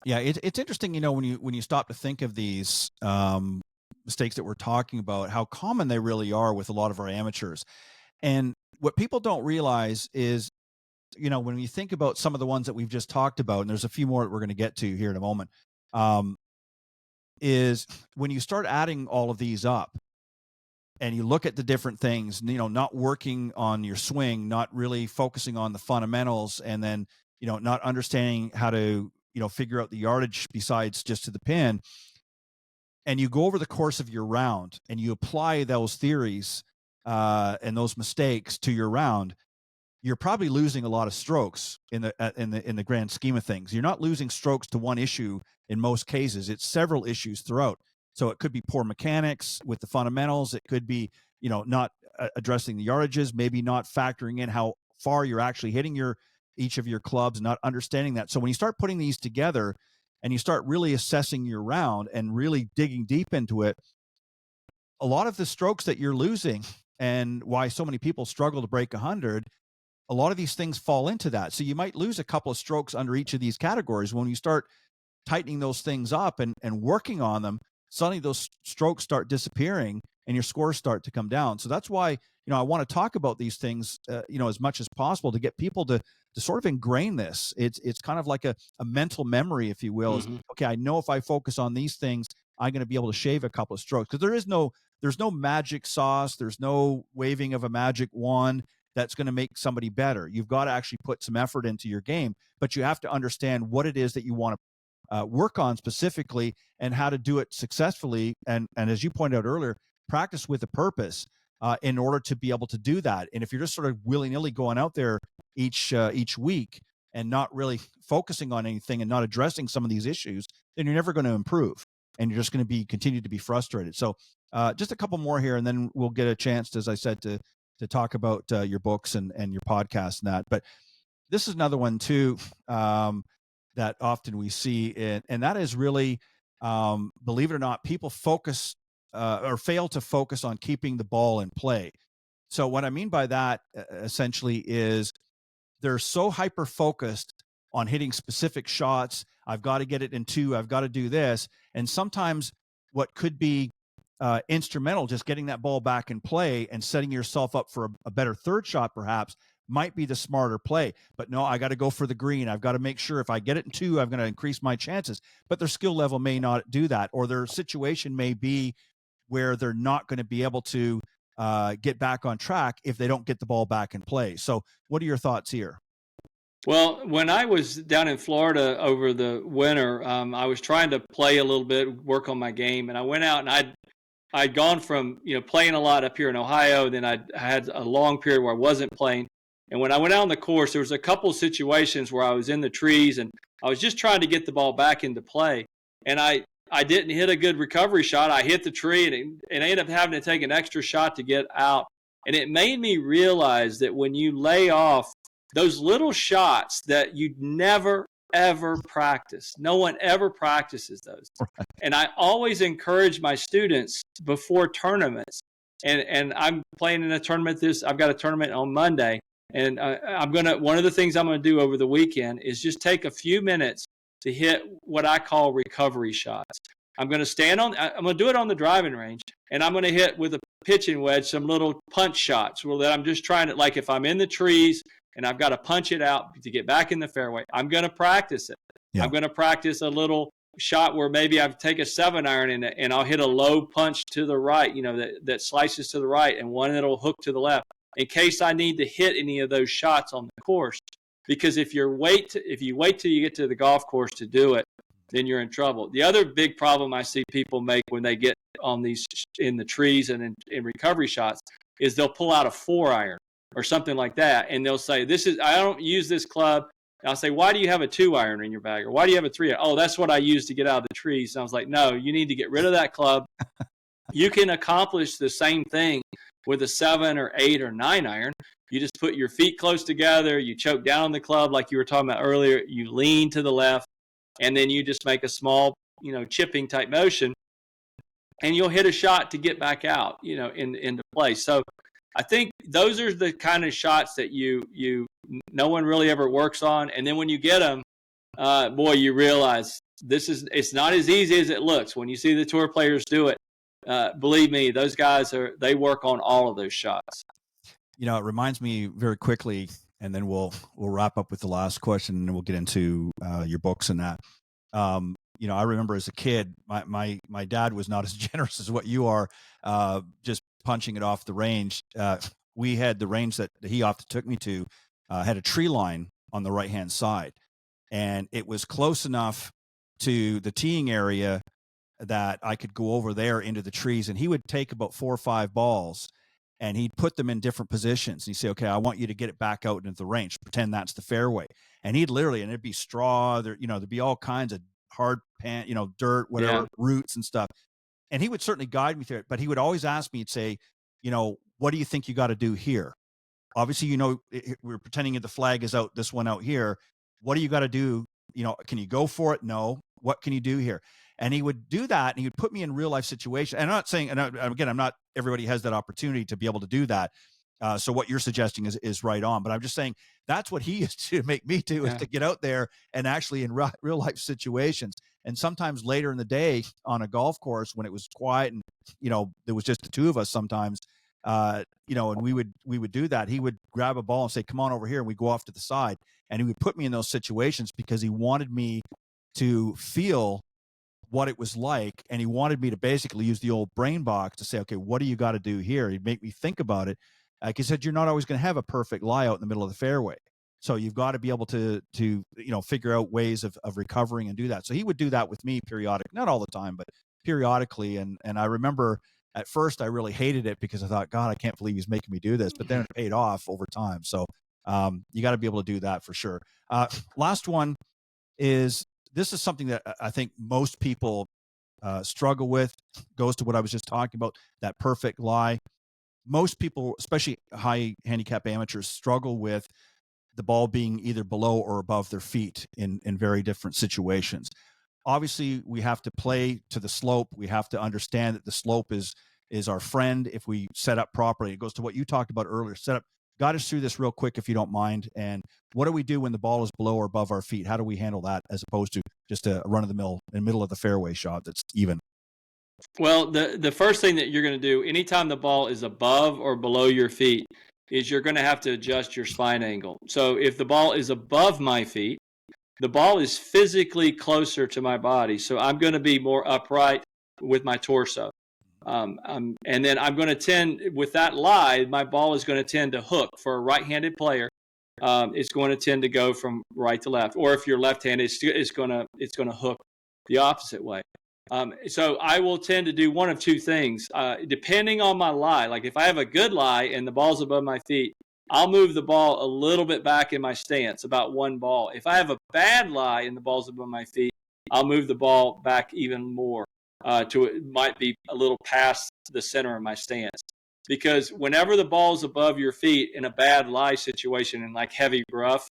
Yeah, it's interesting, when you stop to think of these mistakes that we're talking about, how common they really are with a lot of our amateurs. And what people don't realize is, when you think about some of the ones that we've just talked about, and there's a few more that we're going to get to here in a moment, is when you start adding all of these up and you look at the different things, not working on your swing, not really focusing on the fundamentals, and then, not understanding how to, figure out the yardage besides just to the pin, and you go over the course of your round and you apply those theories and those mistakes to your round, you're probably losing a lot of strokes in the grand scheme of things. You're not losing strokes to one issue in most cases. It's several issues throughout. So it could be poor mechanics with the fundamentals. It could be, not addressing the yardages, maybe not factoring in how far you're actually hitting each of your clubs, not understanding that. So when you start putting these together and you start really assessing your round and really digging deep into it, a lot of the strokes that you're losing and why so many people struggle to break 100, a lot of these things fall into that. So you might lose a couple of strokes under each of these categories. When you start tightening those things up and working on them, suddenly those strokes start disappearing and your scores start to come down. So that's why, I want to talk about these things, as much as possible to get people to sort of ingrain this. It's kind of like a mental memory, if you will. Mm-hmm. Okay, I know if I focus on these things, I'm going to be able to shave a couple of strokes, because there's no magic sauce. There's no waving of a magic wand that's going to make somebody better. You've got to actually put some effort into your game, but you have to understand what it is that you want to work on specifically and how to do it successfully. And as you pointed out earlier, practice with a purpose in order to be able to do that. And if you're just sort of willy-nilly going out there each week and not really focusing on anything and not addressing some of these issues, then you're never going to improve and you're just going to continue to be frustrated. So just a couple more here, and then we'll get a chance, as I said, to talk about your books and your podcast and that. But this is another one too that often we see, and that is really, believe it or not, people focus or fail to focus on keeping the ball in play. So what I mean by that essentially is they're so hyper focused on hitting specific shots. I've got to get it in 2. I've got to do this. And sometimes what could be instrumental, just getting that ball back in play and setting yourself up for a better third shot perhaps, might be the smarter play. But no, I got to go for the green. I've got to make sure if I get it in 2, I'm going to increase my chances. But their skill level may not do that, or their situation may be where they're not going to be able to get back on track if they don't get the ball back in play. So what are your thoughts here? Well, when I was down in Florida over the winter, I was trying to play a little bit, work on my game, and I went out and I'd gone from playing a lot up here in Ohio, then I had a long period where I wasn't playing. And when I went out on the course, there was a couple of situations where I was in the trees and I was just trying to get the ball back into play. And I didn't hit a good recovery shot. I hit the tree and I ended up having to take an extra shot to get out. And it made me realize that when you lay off those little shots that you'd never, ever practice. No one ever practices those. And I always encourage my students before tournaments. And I'm playing in a tournament I've got a tournament on Monday. And one of the things I'm going to do over the weekend is just take a few minutes to hit what I call recovery shots. I'm going to do it on the driving range, and I'm going to hit with a pitching wedge some little punch shots that I'm just trying to, like if I'm in the trees and I've got to punch it out to get back in the fairway, I'm going to practice it. Yeah. I'm going to practice a little shot where maybe I take a 7-iron and I'll hit a low punch to the right, that slices to the right, and one that'll hook to the left, in case I need to hit any of those shots on the course. Because if you wait till you get to the golf course to do it, then you're in trouble. The other big problem I see people make when they get on these in the trees and in recovery shots is they'll pull out a 4-iron or something like that, and they'll say, I don't use this club. And I'll say, why do you have a 2-iron in your bag? Or why do you have a 3-iron? Oh, that's what I use to get out of the trees. And I was like, no, you need to get rid of that club. You can accomplish the same thing with a 7 or 8 or 9-iron. You just put your feet close together, you choke down on the club like you were talking about earlier, you lean to the left, and then you just make a small, chipping type motion, and you'll hit a shot to get back out, into play. So I think those are the kind of shots that no one really ever works on. And then when you get them, you realize it's not as easy as it looks. When you see the tour players do it, believe me, those guys they work on all of those shots. It reminds me very quickly, and then we'll wrap up with the last question, and then we'll get into your books and that. I remember as a kid, my dad was not as generous as what you are, just punching it off the range. We had the range that he often took me to, had a tree line on the right-hand side, and it was close enough to the teeing area that I could go over there into the trees, and he would take about 4 or 5 balls, and he'd put them in different positions. And he'd say, okay, I want you to get it back out into the range. Pretend that's the fairway. And he'd literally, and it'd be straw, there'd be all kinds of hard dirt, whatever, roots and stuff. And he would certainly guide me through it, but he would always ask me, he'd say, what do you think you got to do here? Obviously, we're pretending the flag is out, this one out here. What do you got to do? Can you go for it? No. What can you do here? And he would do that, and he would put me in real life situations. And I'm not saying, and again, I'm not, everybody has that opportunity to be able to do that. So what you're suggesting is right on, but I'm just saying that's what he used to make me do, is to get out there and actually in real life situations. And sometimes later in the day on a golf course, when it was quiet and, there was just the two of us sometimes, and we would do that. He would grab a ball and say, come on over here. And we go off to the side, and he would put me in those situations because he wanted me to feel what it was like. And he wanted me to basically use the old brain box to say, okay, what do you got to do here? He'd make me think about it. Like he said, you're not always going to have a perfect lie out in the middle of the fairway. So you've got to be able to figure out ways of recovering and do that. So he would do that with me not all the time, but periodically. And I remember at first I really hated it because I thought, God, I can't believe he's making me do this, but then it paid off over time. So you got to be able to do that for sure. Last one is, this is something that I think most people struggle with, goes to what I was just talking about, that perfect lie. Most people, especially high handicap amateurs, struggle with the ball being either below or above their feet in very different situations. Obviously, we have to play to the slope. We have to understand that the slope is our friend if we set up properly. It goes to what you talked about earlier. Guide us through this real quick, if you don't mind. And what do we do when the ball is below or above our feet? How do we handle that as opposed to just a run-of-the-mill in the middle of the fairway shot that's even? Well, the first thing that you're going to do anytime the ball is above or below your feet is you're going to have to adjust your spine angle. So if the ball is above my feet, the ball is physically closer to my body. So I'm going to be more upright with my torso. And then I'm going to tend, with that lie, my ball is going to tend to hook. For a right-handed player, it's going to tend to go from right to left. Or if you're left-handed, it's going to hook the opposite way. So I will tend to do one of two things, depending on my lie. Like if I have a good lie and the ball's above my feet, I'll move the ball a little bit back in my stance, about 1 ball. If I have a bad lie and the ball's above my feet, I'll move the ball back even more to it might be a little past the center of my stance. Because whenever the ball's above your feet in a bad lie situation in like heavy rough,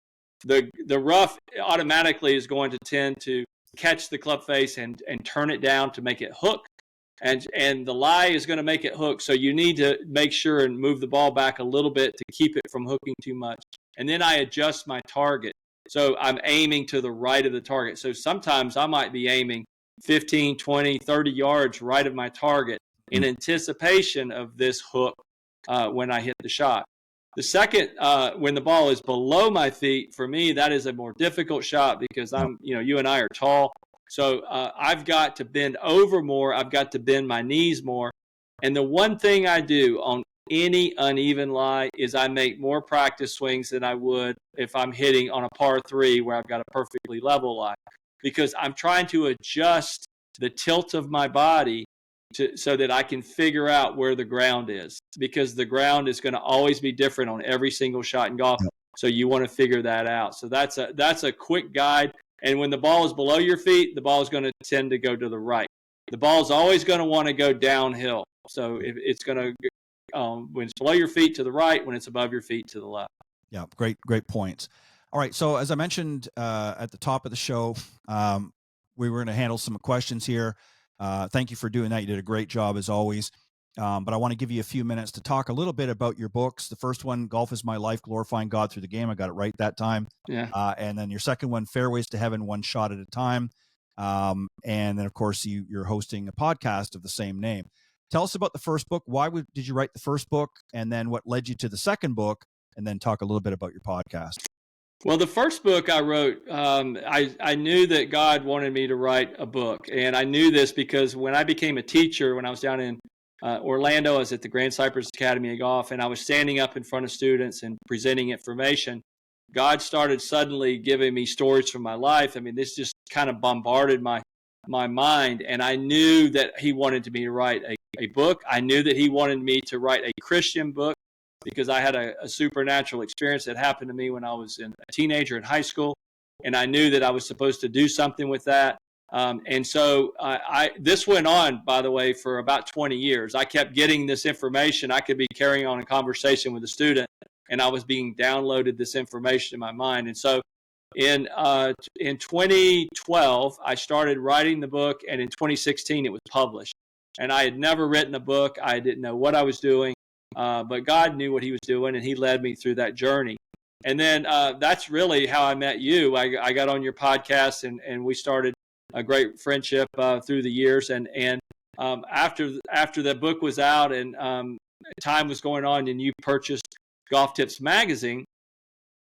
the rough automatically is going to tend to catch the club face and turn it down to make it hook. And the lie is going to make it hook. So you need to make sure and move the ball back a little bit to keep it from hooking too much. And then I adjust my target. So I'm aiming to the right of the target. So sometimes I might be aiming 15, 20, 30 yards right of my target in anticipation of this hook when I hit the shot. The second, when the ball is below my feet, for me, that is a more difficult shot because you and I are tall. So I've got to bend over more. I've got to bend my knees more. And the one thing I do on any uneven lie is I make more practice swings than I would if I'm hitting on a par 3 where I've got a perfectly level lie, because I'm trying to adjust the tilt of my body so that I can figure out where the ground is, because the ground is going to always be different on every single shot in golf. So you want to figure that out. So that's a quick guide. And when the ball is below your feet, the ball is going to tend to go to the right. The ball is always going to want to go downhill. So if it's going to when it's below your feet to the right, when it's above your feet to the left. Yeah, great points. All right, so as I mentioned at the top of the show, we were going to handle some questions here. Thank you for doing that. You did a great job as always. But I want to give you a few minutes to talk a little bit about your books. The first one, Golf is My Life, Glorifying God Through the Game. I got it right that time. Yeah. And then your second one, Fairways to Heaven, One Shot at a Time. And then, of course, you're hosting a podcast of the same name. Tell us about the first book. Why did you write the first book? And then what led you to the second book? And then talk a little bit about your podcast. Well, the first book I wrote, I knew that God wanted me to write a book. And I knew this because when I became a teacher, when I was down in Orlando, I was at the Grand Cypress Academy of Golf, and I was standing up in front of students and presenting information. God started suddenly giving me stories from my life. I mean, this just kind of bombarded my mind, and I knew that he wanted me to write a book. I knew that he wanted me to write a Christian book because I had a supernatural experience that happened to me when I was a teenager in high school, and I knew that I was supposed to do something with that. And so this went on, by the way, for about 20 years. I kept getting this information. I could be carrying on a conversation with a student, and I was being downloaded this information in my mind. And so in 2012, I started writing the book, and in 2016, it was published. And I had never written a book. I didn't know what I was doing, but God knew what he was doing, and he led me through that journey. And then that's really how I met you. I got on your podcast, and we started a great friendship through the years. And after the book was out and time was going on, and you purchased Golf Tips magazine,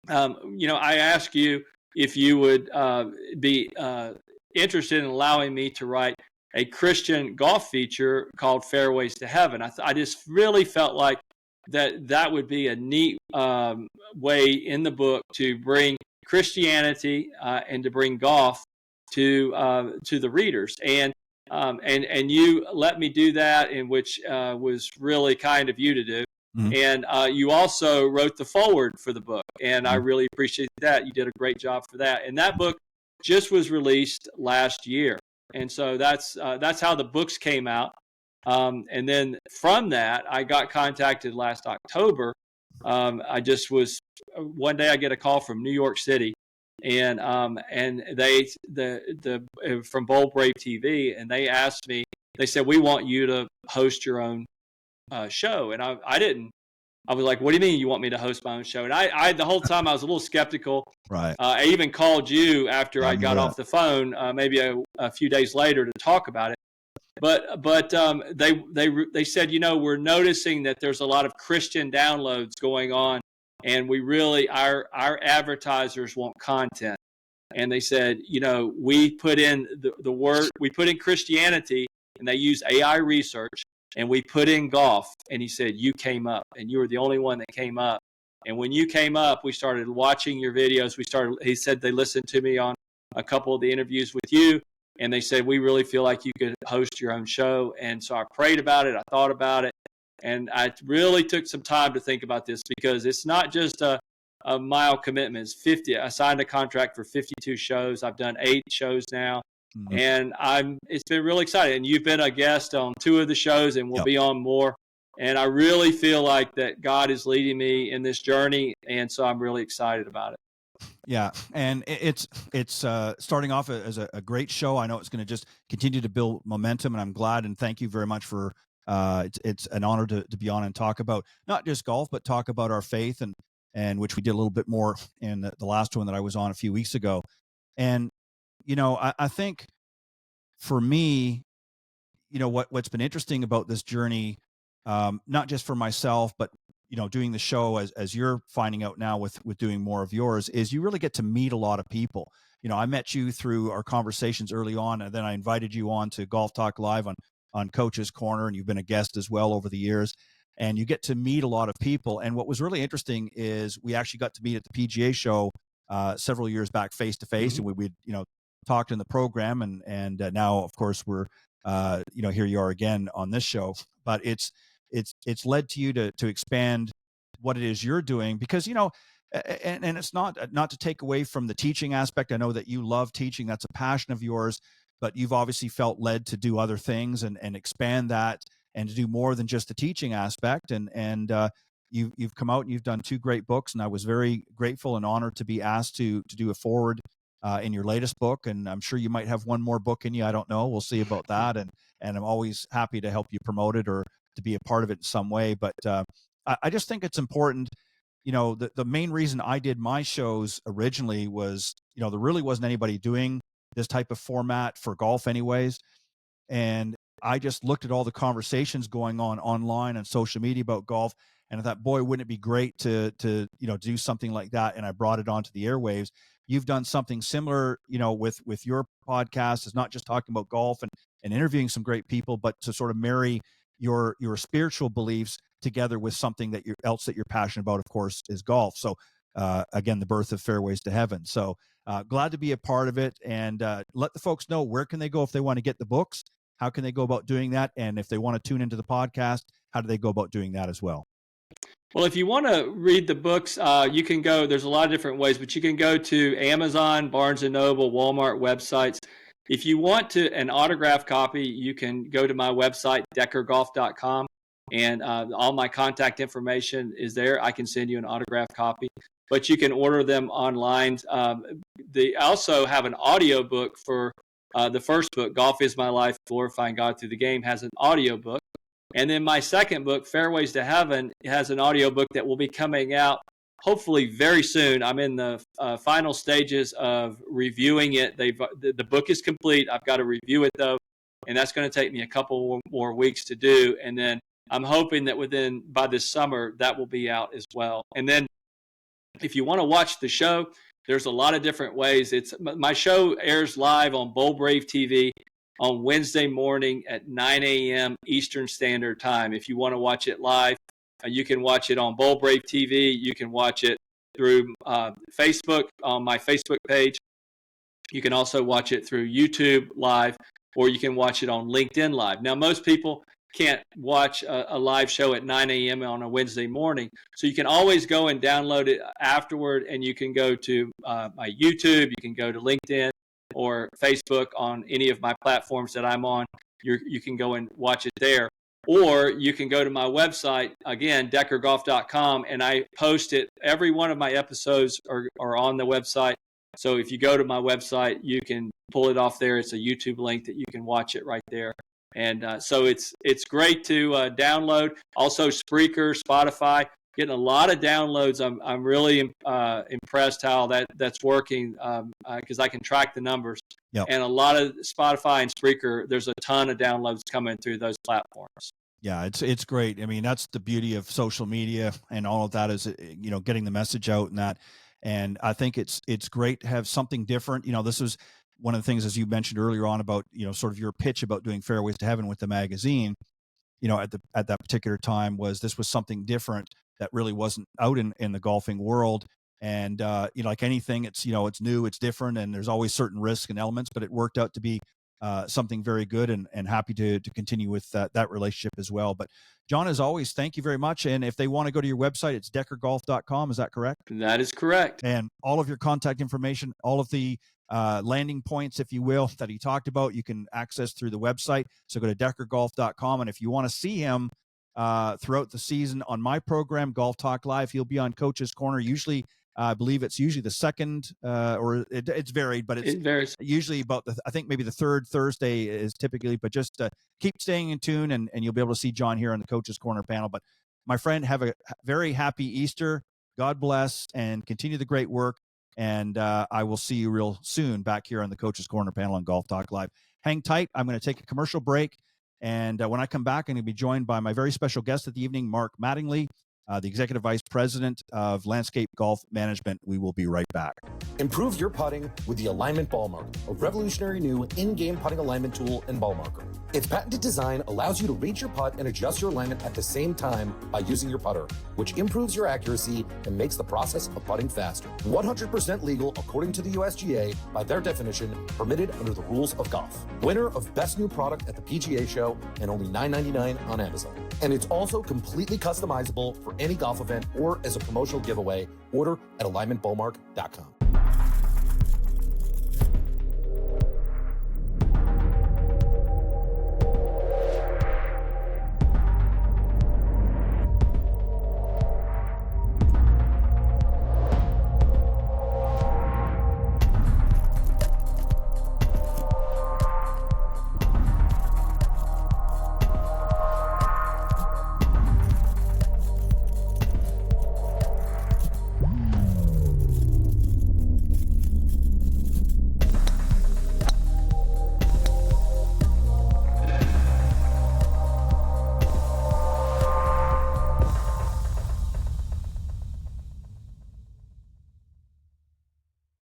I asked you if you would be interested in allowing me to write a Christian golf feature called Fairways to Heaven. I just really felt like that would be a neat way in the book to bring Christianity and to bring golf to the readers. And you let me do that, in which was really kind of you to do. Mm-hmm. And you also wrote the foreword for the book, and I really appreciate that. You did a great job for that. And that book just was released last year. And so that's how the books came out. And then from that, I got contacted last October. I just was one day I get a call from New York City, and they from Bold Brave TV, and they asked me. They said, we want you to host your own show. And I didn't. I was like, what do you mean you want me to host my own show? And I the whole time I was a little skeptical. Right. I even called you after I got off the phone, maybe a few days later, to talk about it. But they said, we're noticing that there's a lot of Christian downloads going on, and we really our advertisers want content. And they said, we put in the word, we put in Christianity, and they use AI research, and we put in golf. And he said, you came up, and you were the only one that came up. And when you came up, we started watching your videos. He said they listened to me on a couple of the interviews with you, and they said, we really feel like you could host your own show. And so I prayed about it. I thought about it, and I really took some time to think about this, because it's not just a mild commitment. It's 50. I signed a contract for 52 shows. I've done 8 shows now. Mm-hmm. And it's been really exciting. And you've been a guest on 2 of the shows, and we'll be on more. And I really feel like that God is leading me in this journey. And so I'm really excited about it. Yeah, and it's starting off as a great show. I know it's going to just continue to build momentum, and I'm glad and thank you very much for. It's an honor to be on and talk about not just golf, but talk about our faith and which we did a little bit more in the last one that I was on a few weeks ago. And I think for me, what's been interesting about this journey, not just for myself, but doing the show as you're finding out now with doing more of yours, is you really get to meet a lot of people. I met you through our conversations early on, and then I invited you on to Golf Talk Live on Coach's Corner, and you've been a guest as well over the years. And you get to meet a lot of people. And what was really interesting is we actually got to meet at the PGA show several years back face to face, and we talked in the program, and now of course we're here you are again on this show. But it's led to you to expand what it is you're doing, because and it's not to take away from the teaching aspect. I know that you love teaching, that's a passion of yours, but you've obviously felt led to do other things and expand that and to do more than just the teaching aspect. And you've come out and you've done 2 great books, and I was very grateful and honored to be asked to do a forward in your latest book. And I'm sure you might have one more book in you. I don't know. We'll see about that. And I'm always happy to help you promote it or to be a part of it in some way. But I just think it's important. The main reason I did my shows originally was, there really wasn't anybody doing this type of format for golf anyways. And I just looked at all the conversations going on online and social media about golf, and I thought, boy, wouldn't it be great to do something like that? And I brought it onto the airwaves. You've done something similar, with your podcast. It's not just talking about golf and interviewing some great people, but to sort of marry your spiritual beliefs together with something that you're passionate about, of course, is golf. So again, the birth of Fairways to Heaven. So glad to be a part of it, and let the folks know, where can they go if they want to get the books? How can they go about doing that? And if they want to tune into the podcast, how do they go about doing that as well? Well, if you want to read the books, you can go, there's a lot of different ways, but you can go to Amazon, Barnes & Noble, Walmart websites. If you want an autograph copy, you can go to my website, deckergolf.com, and all my contact information is there. I can send you an autograph copy, but you can order them online. They also have an audio book for the first book, Golf is My Life, Glorifying God Through the Game, has an audio book. And then my second book, Fairways to Heaven, has an audio book that will be coming out hopefully very soon. I'm in the final stages of reviewing it. The book is complete. I've got to review it, though, and that's going to take me a couple more weeks to do. And then I'm hoping that by this summer, that will be out as well. And then if you want to watch the show, there's a lot of different ways. My show airs live on Bold Brave TV on Wednesday morning at 9 a.m. Eastern Standard Time. If you want to watch it live, you can watch it on Bold Brave TV. You can watch it through Facebook on my Facebook page. You can also watch it through YouTube Live, or you can watch it on LinkedIn Live. Now, most people can't watch a live show at 9 a.m. on a Wednesday morning, so you can always go and download it afterward, and you can go to my YouTube, you can go to LinkedIn or Facebook on any of my platforms that I'm on. You can go and watch it there. Or you can go to my website, again, deckergolf.com, and I post it. Every one of my episodes are on the website. So if you go to my website, you can pull it off there. It's a YouTube link that you can watch it right there. And so it's great to download. Also, Spreaker, Spotify, getting a lot of downloads. I'm really impressed how that's working, because I can track the numbers. Yep. And a lot of Spotify and Spreaker, there's a ton of downloads coming through those platforms. Yeah, it's great. I mean, that's the beauty of social media and all of that, is getting the message out and that. And I think it's great to have something different. This was one of the things, as you mentioned earlier on, about sort of your pitch about doing Fairways to Heaven with the magazine. At that particular time, this was something different that really wasn't out in the golfing world. And like anything, it's it's new, it's different, and there's always certain risks and elements. But it worked out to be something very good, and happy to continue with that relationship as well. But Jon, as always, thank you very much. And if they want to go to your website, it's deckergolf.com. Is that correct? That is correct. And all of your contact information, all of the landing points, if you will, that he talked about, you can access through the website. So go to deckergolf.com. And if you want to see him throughout the season on my program, Golf Talk Live, he'll be on Coach's Corner, usually I believe it's usually the second, or it's varied, but It varies. usually about I think maybe the third Thursday is typically, but just keep staying in tune and you'll be able to see Jon here on the Coach's Corner panel. But my friend, have a very happy Easter. God bless and continue the great work. And I will see you real soon back here on the Coach's Corner panel on Golf Talk Live. Hang tight. I'm going to take a commercial break. And when I come back, I'm going to be joined by my very special guest of the evening, Mark Mattingly, the Executive Vice President of Landscape Golf Management. We will be right back. Improve your putting with the Alignment Ball Marker, a revolutionary new in-game putting alignment tool and ball marker. Its patented design allows you to reach your putt and adjust your alignment at the same time by using your putter, which improves your accuracy and makes the process of putting faster. 100% legal according to the USGA, by their definition, permitted under the rules of golf. Winner of Best New Product at the PGA Show and only $9.99 on Amazon. And it's also completely customizable for any golf event or as a promotional giveaway. Order at alignmentballmark.com.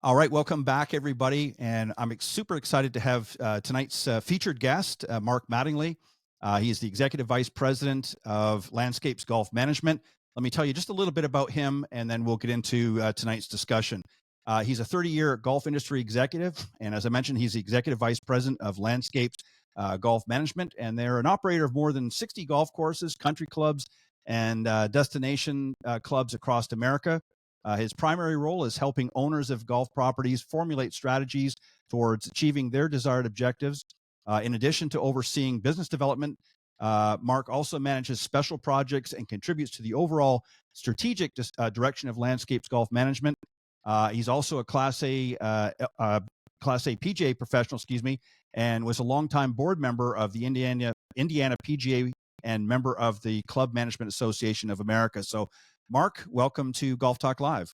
All right, welcome back, everybody. And I'm super excited to have tonight's featured guest, Mark Mattingly. He is the Executive Vice President of Landscapes Golf Management. Let me tell you just a little bit about him, and then we'll get into tonight's discussion. He's a 30-year golf industry executive, and as I mentioned, he's the Executive Vice President of Landscapes Golf Management, and they're an operator of more than 60 golf courses, country clubs, and destination clubs across America. His primary role is helping owners of golf properties formulate strategies towards achieving their desired objectives. In addition to overseeing business development, Mark also manages special projects and contributes to the overall strategic direction of Landscapes Golf Management. He's also a Class A PGA professional, and was a longtime board member of the Indiana PGA and member of the Club Management Association of America. So, Mark, welcome to Golf Talk Live.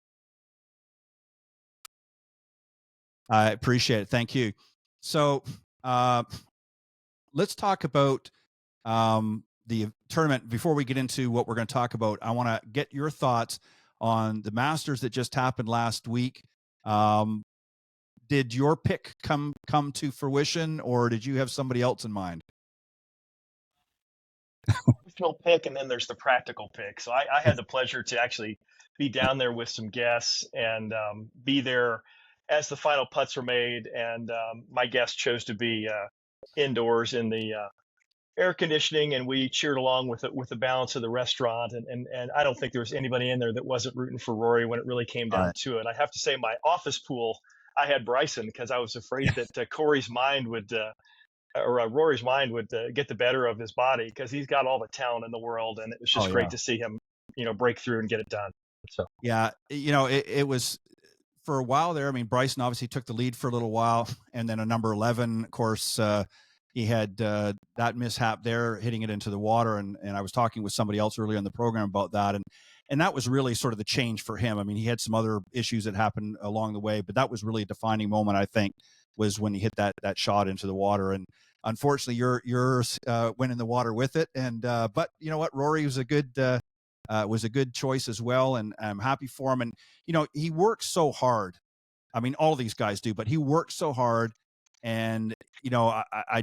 I appreciate it. Thank you. So let's talk about the tournament. Before we get into what we're going to talk about, I want to get your thoughts on the Masters that just happened last week. Did your pick come to fruition, or did you have somebody else in mind? Pick, and then there's the practical pick. So I had the pleasure to actually be down there with some guests and be there as the final putts were made. And my guest chose to be indoors in the air conditioning, and we cheered along with the balance of the restaurant. And I don't think there was anybody in there that wasn't rooting for Rory when it really came down to it. I have to say, my office pool, I had Bryson because I was afraid that Rory's mind would get the better of his body, because he's got all the talent in the world, and it was just great to see him, break through and get it done. So yeah, it was for a while there. I mean, Bryson obviously took the lead for a little while, and then a number 11, of course, he had that mishap there, hitting it into the water, and I was talking with somebody else earlier in the program about that, and that was really sort of the change for him. I mean, he had some other issues that happened along the way, but that was really a defining moment, I think, was when he hit that shot into the water. And unfortunately, yours went in the water with it. And but you know what, Rory was a good choice as well, and I'm happy for him. And he works so hard. I mean, all these guys do, but he works so hard. And I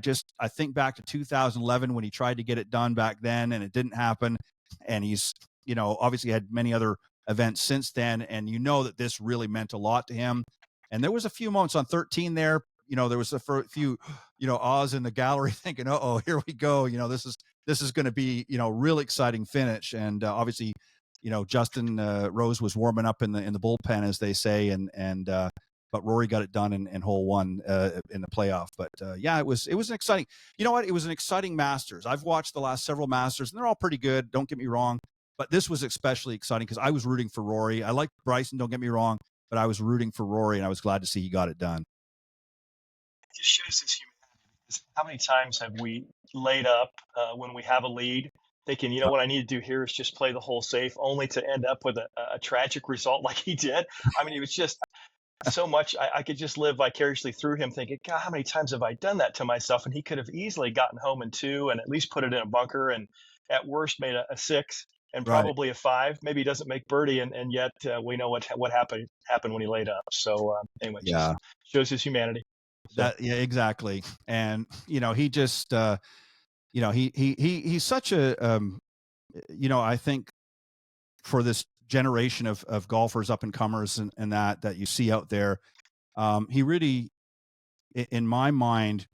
think back to 2011 when he tried to get it done back then, and it didn't happen. And he's obviously had many other events since then, and that this really meant a lot to him. And there was a few moments on 13 there, there was a few, ahs in the gallery thinking, uh-oh, here we go. This is going to be, real exciting finish. And obviously, Justin Rose was warming up in the bullpen, as they say. But Rory got it done in hole one in the playoff. But yeah, it was an exciting, it was an exciting Masters. I've watched the last several Masters, and they're all pretty good. Don't get me wrong. But this was especially exciting because I was rooting for Rory. I like Bryson, don't get me wrong, but I was rooting for Rory, and I was glad to see he got it done. It just shows his humanity. How many times have we laid up when we have a lead, thinking, what I need to do here is just play the hole safe, only to end up with a tragic result like he did? I mean, it was just so much. I could just live vicariously through him, thinking, God, how many times have I done that to myself? And he could have easily gotten home in 2 and at least put it in a bunker, and at worst made a 6 and Right. probably a 5. Maybe he doesn't make birdie, and yet we know what happened when he laid up. So anyway, Yeah. just shows his humanity. So. Yeah, exactly. And he just he's such a I think for this generation of golfers, up and comers, and that you see out there, he really, in my mind,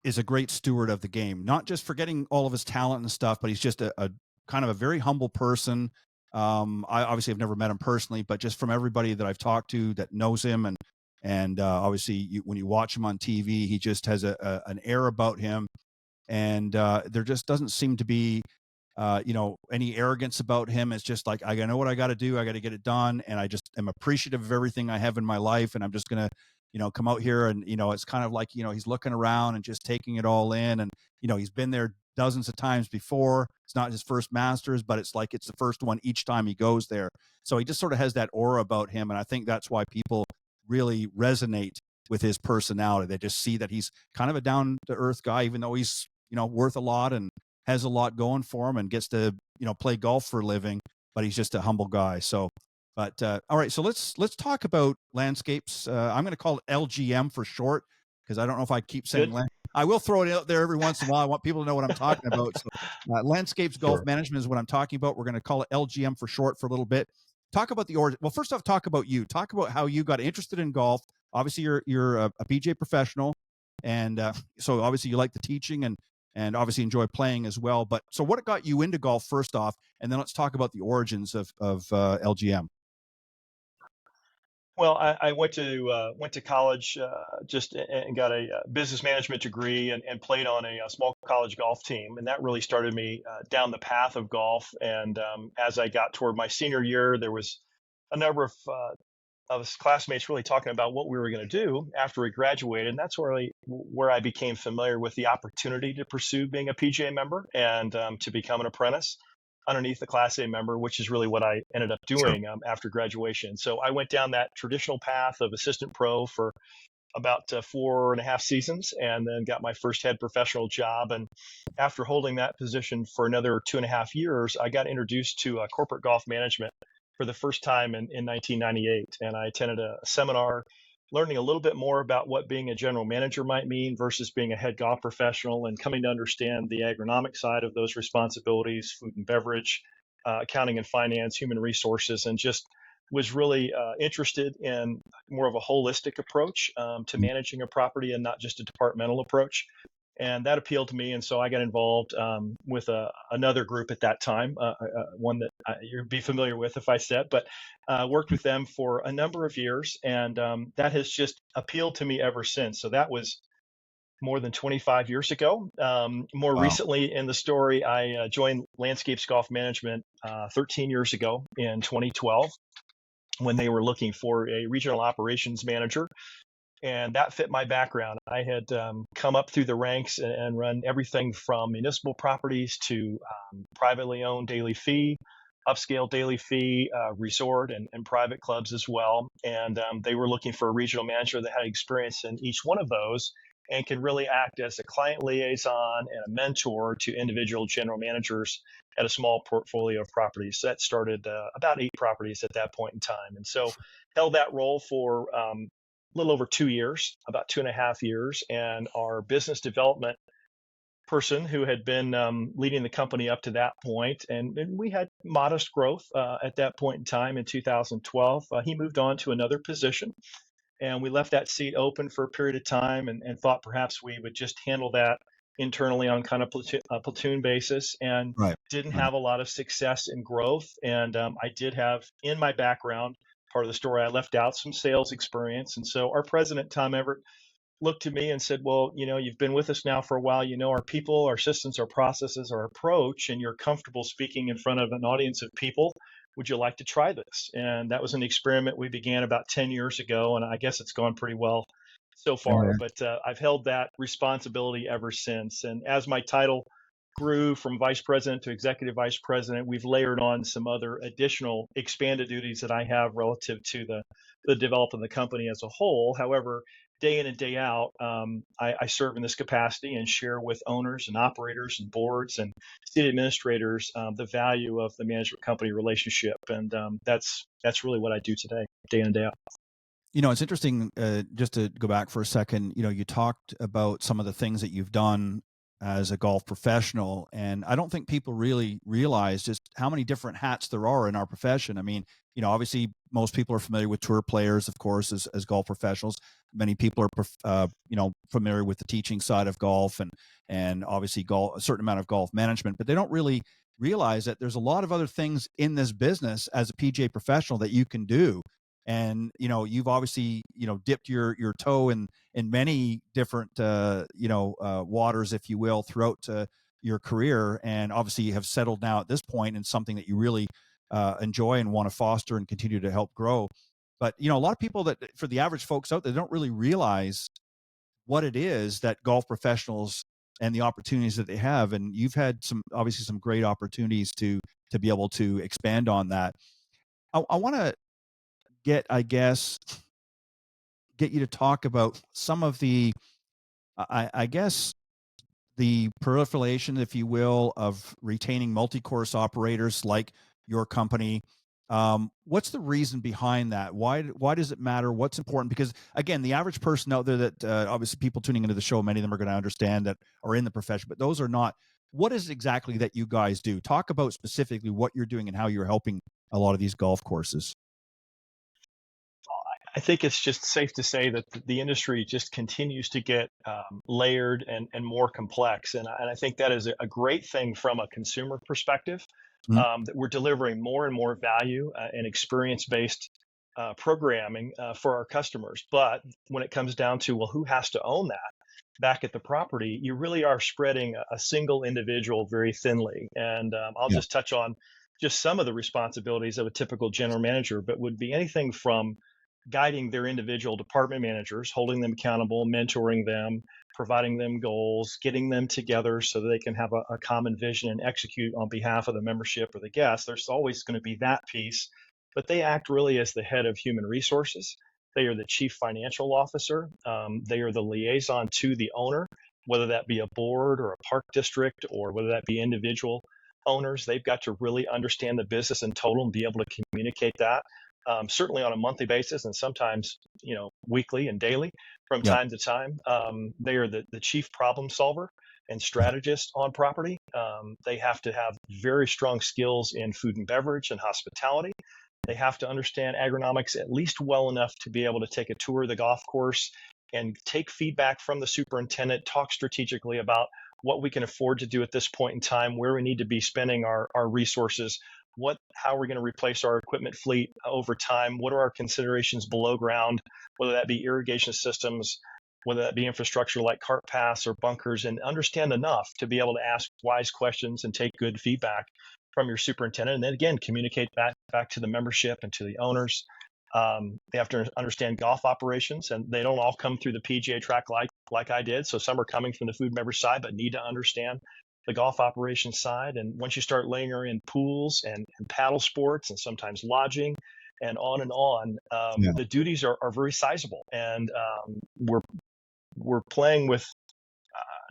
is a great steward of the game. Not just for getting all of his talent and stuff, but he's just a kind of a very humble person. I obviously have never met him personally, but just from everybody that I've talked to that knows him, and obviously when you watch him on TV, he just has an air about him, and there just doesn't seem to be any arrogance about him. It's just like, I know what I got to do. I got to get it done. And I just am appreciative of everything I have in my life. And I'm just going to, come out here, and, it's kind of like, he's looking around and just taking it all in. And, he's been there dozens of times before. It's not his first Masters, but it's like, it's the first one each time he goes there. So he just sort of has that aura about him. And I think that's why people really resonate with his personality. They just see that he's kind of a down to earth guy, even though he's, worth a lot and has a lot going for him and gets to, play golf for a living, but he's just a humble guy. So, but all right, so let's talk about landscapes. I'm going to call it LGM for short, because I don't know if I keep saying I will throw it out there every once in a while. I want people to know what I'm talking about. So, landscapes golf management is what I'm talking about. We're going to call it LGM for short for a little bit. Talk about the origin. Well, first off, talk about you. Talk about how you got interested in golf. Obviously, you're a PGA professional, and so obviously you like the teaching and obviously enjoy playing as well. But so what got you into golf first off, and then let's talk about the origins of LGM. Well, I went to college just and got a business management degree, and played on a small college golf team, and that really started me down the path of golf. And as I got toward my senior year, there was a number of us classmates really talking about what we were going to do after we graduated, and that's where I became familiar with the opportunity to pursue being a PGA member and to become an apprentice underneath the Class A member, which is really what I ended up doing after graduation. So I went down that traditional path of assistant pro for about 4.5 seasons, and then got my first head professional job. And after holding that position for another 2.5 years, I got introduced to corporate golf management for the first time in 1998. And I attended a seminar learning a little bit more about what being a general manager might mean versus being a head golf professional, and coming to understand the agronomic side of those responsibilities, food and beverage, accounting and finance, human resources, and just was really interested in more of a holistic approach to managing a property and not just a departmental approach. And that appealed to me. And so I got involved with another group at that time, one that you'd be familiar with if I said, but worked with them for a number of years. And that has just appealed to me ever since. So that was more than 25 years ago. More recently in the story, I joined Landscapes Golf Management 13 years ago in 2012, when they were looking for a regional operations manager. And that fit my background. I had come up through the ranks and run everything from municipal properties to privately owned daily fee, upscale daily fee, resort and private clubs as well. And they were looking for a regional manager that had experience in each one of those and could really act as a client liaison and a mentor to individual general managers at a small portfolio of properties. So that started about 8 properties at that point in time. And so held that role for little over 2 years, about 2.5 years. And our business development person, who had been leading the company up to that point, and we had modest growth at that point in time in 2012, he moved on to another position. And we left that seat open for a period of time, and thought perhaps we would just handle that internally on kind of platoon basis, and didn't have a lot of success in growth. And I did have in my background, part of the story, I left out some sales experience. And so our president, Tom Everett, looked to me and said, well, you've been with us now for a while. You know our people, our systems, our processes, our approach, and you're comfortable speaking in front of an audience of people. Would you like to try this? And that was an experiment we began about 10 years ago, and I guess it's gone pretty well so far. Yeah. But I've held that responsibility ever since. And as my title grew from vice president to executive vice president, we've layered on some other additional expanded duties that I have relative to the development of the company as a whole. However, day in and day out, I serve in this capacity and share with owners and operators and boards and city administrators the value of the management company relationship, and that's really what I do today, day in and day out. It's interesting, just to go back for a second, you talked about some of the things that you've done as a golf professional, and I don't think people really realize just how many different hats there are in our profession. I mean, obviously most people are familiar with tour players, of course, as golf professionals. Many people are, familiar with the teaching side of golf and obviously a certain amount of golf management, but they don't really realize that there's a lot of other things in this business as a PGA professional that you can do. And you've obviously dipped your toe in many different waters, if you will, throughout your career, and obviously you have settled now at this point in something that you really enjoy and want to foster and continue to help grow. But a lot of people, that for the average folks out there, don't really realize what it is that golf professionals and the opportunities that they have. And you've had obviously some great opportunities to be able to expand on that. I want to get you to talk about some of the, I guess, the proliferation, if you will, of retaining multi-course operators like your company. What's the reason behind that? Why does it matter? What's important? Because again, the average person out there that obviously people tuning into the show, many of them are going to understand that are in the profession, but those are not. What is it exactly that you guys do? Talk about specifically what you're doing and how you're helping a lot of these golf courses. I think it's just safe to say that the industry just continues to get layered and more complex. And I think that is a great thing from a consumer perspective, that we're delivering more and more value and experience-based programming for our customers. But when it comes down to, well, who has to own that back at the property, you really are spreading a single individual very thinly. And I'll just touch on just some of the responsibilities of a typical general manager, but would be anything from guiding their individual department managers, holding them accountable, mentoring them, providing them goals, getting them together so that they can have a common vision and execute on behalf of the membership or the guests. There's always going to be that piece, but they act really as the head of human resources. They are the chief financial officer. They are the liaison to the owner, whether that be a board or a park district or whether that be individual owners. They've got to really understand the business in total and be able to communicate that. Certainly on a monthly basis and sometimes, weekly and daily from time to time. They are the chief problem solver and strategist on property. They have to have very strong skills in food and beverage and hospitality. They have to understand agronomics at least well enough to be able to take a tour of the golf course and take feedback from the superintendent, talk strategically about what we can afford to do at this point in time, where we need to be spending our resources, how we're going to replace our equipment fleet over time, what are our considerations below ground, whether that be irrigation systems, whether that be infrastructure like cart paths or bunkers, and understand enough to be able to ask wise questions and take good feedback from your superintendent. And then again, communicate back to the membership and to the owners. They have to understand golf operations, and they don't all come through the PGA track like I did. So some are coming from the food and beverage side, but need to understand the golf operations side. And once you start layering in pools and paddle sports and sometimes lodging and on, the duties are very sizable. And we're playing with,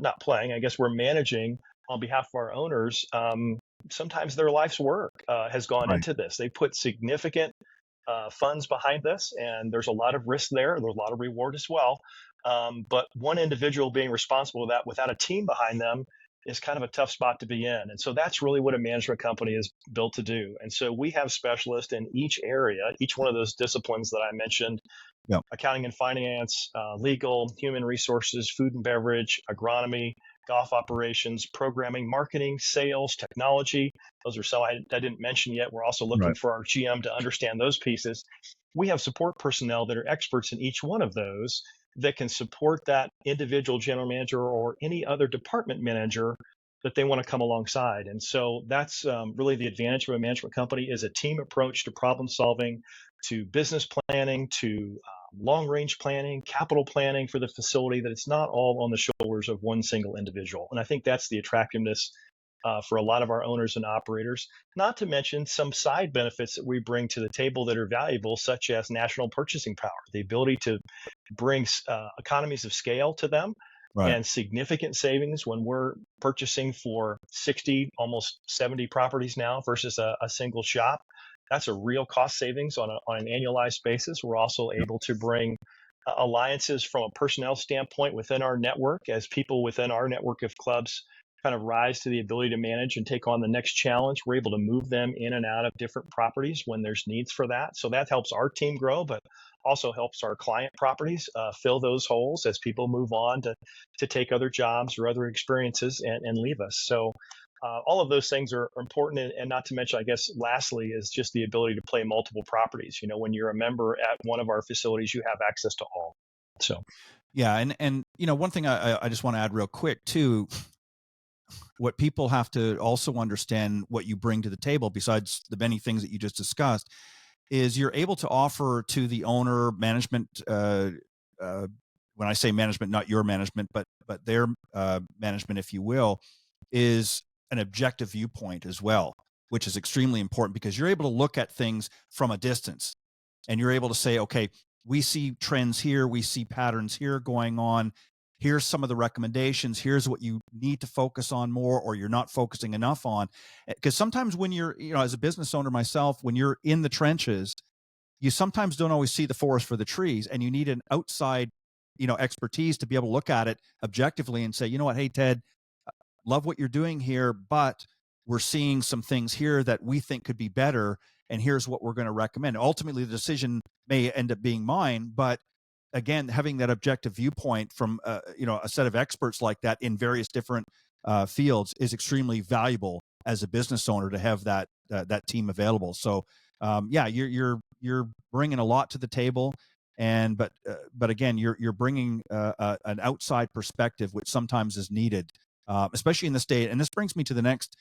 not playing, I guess we're managing on behalf of our owners. Sometimes their life's work has gone into this. They put significant funds behind this, and there's a lot of risk there. There's a lot of reward as well. But one individual being responsible for that without a team behind them is kind of a tough spot to be in. And so that's really what a management company is built to do. And so we have specialists in each area, each one of those disciplines that I mentioned, accounting and finance, legal, human resources, food and beverage, agronomy, golf operations, programming, marketing, sales, technology. Those are some I didn't mention yet. We're also looking for our GM to understand those pieces. We have support personnel that are experts in each one of those. that can support that individual general manager or any other department manager that they want to come alongside. And so that's really the advantage of a management company, is a team approach to problem solving, to business planning, to long range planning, capital planning for the facility, that it's not all on the shoulders of one single individual. And I think that's the attractiveness for a lot of our owners and operators, not to mention some side benefits that we bring to the table that are valuable, such as national purchasing power, the ability to bring economies of scale to them. Right. And significant savings when we're purchasing for 60, almost 70 properties now versus a single shop. That's a real cost savings on an annualized basis. We're also able to bring alliances from a personnel standpoint within our network, as people within our network of clubs kind of rise to the ability to manage and take on the next challenge. We're able to move them in and out of different properties when there's needs for that. So that helps our team grow, but also helps our client properties fill those holes as people move on to take other jobs or other experiences and leave us. So all of those things are important. And not to mention, I guess, lastly, is just the ability to play multiple properties. You know, when you're a member at one of our facilities, you have access to all. So, yeah. And you know, one thing I just want to add real quick too, what people have to also understand, what you bring to the table, besides the many things that you just discussed, is you're able to offer to the owner management, when I say management, not your management, but their management, if you will, is an objective viewpoint as well, which is extremely important, because you're able to look at things from a distance, and you're able to say, okay, we see trends here, we see patterns here going on. Here's some of the recommendations. Here's what you need to focus on more, or you're not focusing enough on. Because sometimes when you're, you know, as a business owner myself, when you're in the trenches, you sometimes don't always see the forest for the trees, and you need an outside, you know, expertise to be able to look at it objectively and say, you know what, hey, Ted, love what you're doing here, but we're seeing some things here that we think could be better, and here's what we're going to recommend. Ultimately, the decision may end up being mine, but again, having that objective viewpoint from you know, a set of experts like that in various different fields is extremely valuable as a business owner, to have that that team available. So yeah, you're bringing a lot to the table, and but again, you're bringing an outside perspective, which sometimes is needed, especially in this day. And this brings me to the next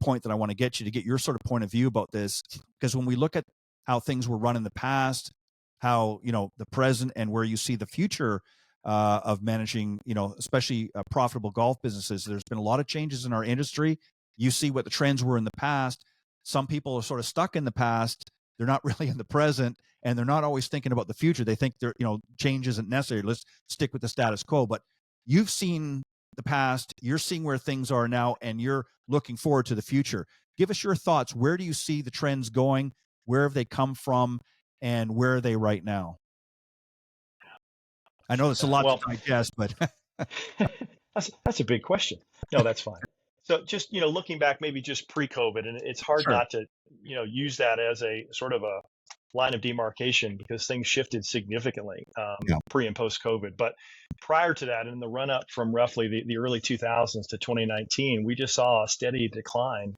point that I want to get you to get your sort of point of view about this, because when we look at how things were run in the past, how, you know, the present, and where you see the future of managing, you know, especially profitable golf businesses, there's been a lot of changes in our industry. You see what the trends were in the past. Some people are sort of stuck in the past. They're not really in the present, and they're not always thinking about the future. They think they're, you know, change isn't necessary. Let's stick with the status quo. But you've seen the past, you're seeing where things are now, and you're looking forward to the future. Give us your thoughts. Where do you see the trends going? Where have they come from? And where are they right now? I know it's a lot to well, digest, but that's a big question. No, that's fine. So just, you know, looking back, maybe just pre-COVID, and it's hard sure. not to, you know, use that as a sort of a line of demarcation, because things shifted significantly Yeah. pre and post COVID. But prior to that, in the run up from roughly the early 2000s to 2019, we just saw a steady decline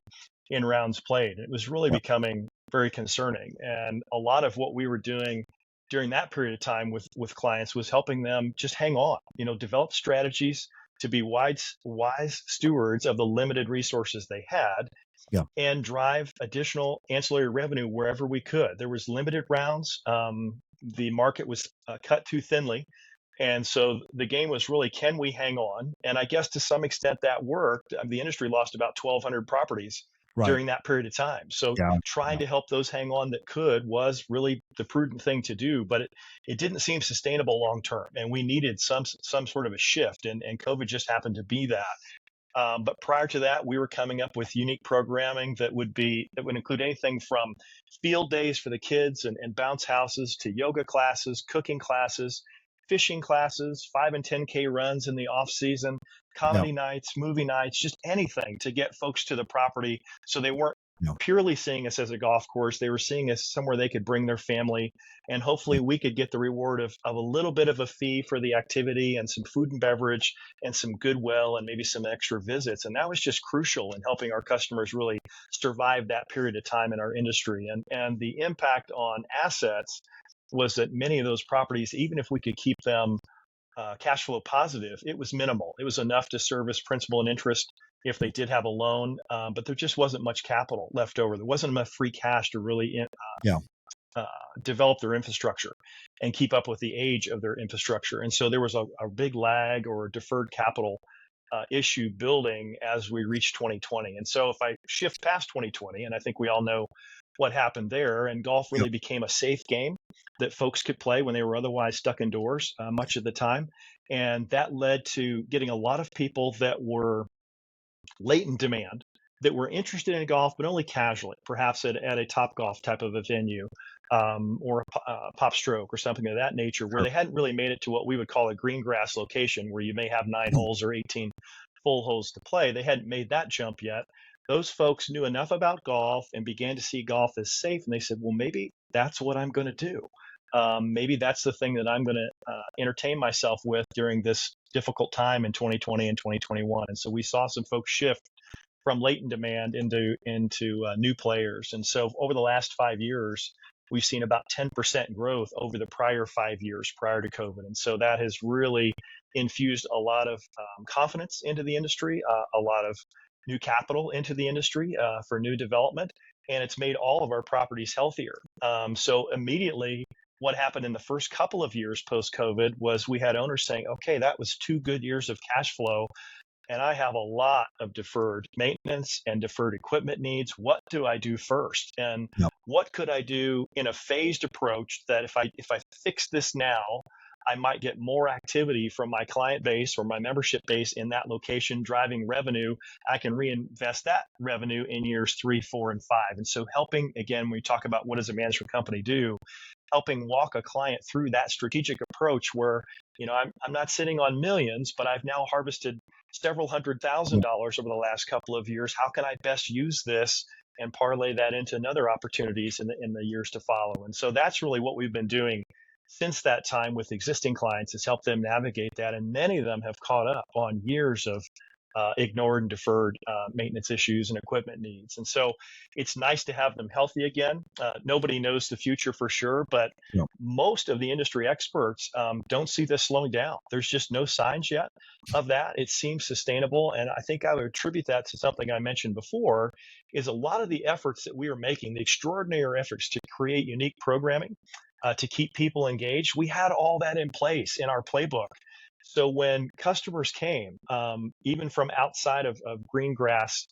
in rounds played. It was really Yeah. becoming very concerning. And a lot of what we were doing during that period of time with clients was helping them just hang on, you know, develop strategies to be wise stewards of the limited resources they had, Yeah. and drive additional ancillary revenue wherever we could. There was limited rounds. The market was cut too thinly. And so the game was really, can we hang on? And I guess to some extent that worked. The industry lost about 1,200 properties Right. during that period of time. So Yeah. trying to help those hang on that could was really the prudent thing to do, but it didn't seem sustainable long term. And we needed some sort of a shift. And COVID just happened to be that. But prior to that, we were coming up with unique programming that would include anything from field days for the kids and bounce houses, to yoga classes, cooking classes, fishing classes, 5 and 10K runs in the off season, Yeah. comedy nights, movie nights, just anything to get folks to the property, so they weren't Yeah. purely seeing us as a golf course. They were seeing us somewhere they could bring their family, and hopefully we could get the reward of a little bit of a fee for the activity, and some food and beverage, and some goodwill, and maybe some extra visits. And that was just crucial in helping our customers really survive that period of time in our industry. And the impact on assets was that many of those properties, even if we could keep them cash flow positive, it was minimal. It was enough to service principal and interest if they did have a loan, but there just wasn't much capital left over. There wasn't enough free cash to really Yeah. develop their infrastructure and keep up with the age of their infrastructure. And so there was a big lag or a deferred capital issue building as we reached 2020. And so if I shift past 2020, and I think we all know what happened there, and golf really became a safe game that folks could play when they were otherwise stuck indoors much of the time. And that led to getting a lot of people that were latent demand, that were interested in golf, but only casually, perhaps at a Top Golf type of a venue, or a Pop Stroke or something of that nature, where they hadn't really made it to what we would call a green grass location, where you may have 9 holes or 18 full holes to play. They hadn't made that jump yet. Those folks knew enough about golf and began to see golf as safe. And they said, well, maybe that's what I'm going to do. Maybe that's the thing that I'm going to entertain myself with during this difficult time in 2020 and 2021. And so we saw some folks shift from latent demand into new players. And so over the last 5 years, we've seen about 10% growth over the prior 5 years prior to COVID. And so that has really infused a lot of confidence into the industry, a lot of new capital into the industry for new development, and it's made all of our properties healthier. So immediately, what happened in the first couple of years post-COVID was we had owners saying, okay, that was 2 good years of cash flow, and I have a lot of deferred maintenance and deferred equipment needs. What do I do first? And what could I do in a phased approach that if I fix this now, I might get more activity from my client base or my membership base in that location driving revenue. I can reinvest that revenue in years 3, 4, and 5. And so helping, again, when we talk about what does a management company do, helping walk a client through that strategic approach where, I'm not sitting on millions, but I've now harvested several $100,000 over the last couple of years. How can I best use this and parlay that into another opportunities in the years to follow? And so that's really what we've been doing since that time with existing clients, is help them navigate that. And many of them have caught up on years of ignored and deferred maintenance issues and equipment needs. And so it's nice to have them healthy again. Nobody knows the future for sure, but most of the industry experts don't see this slowing down. There's just no signs yet of that. It seems sustainable. And I think I would attribute that to something I mentioned before, is a lot of the efforts that we are making, the extraordinary efforts to create unique programming, to keep people engaged. We had all that in place in our playbook. So when customers came, even from outside of green grass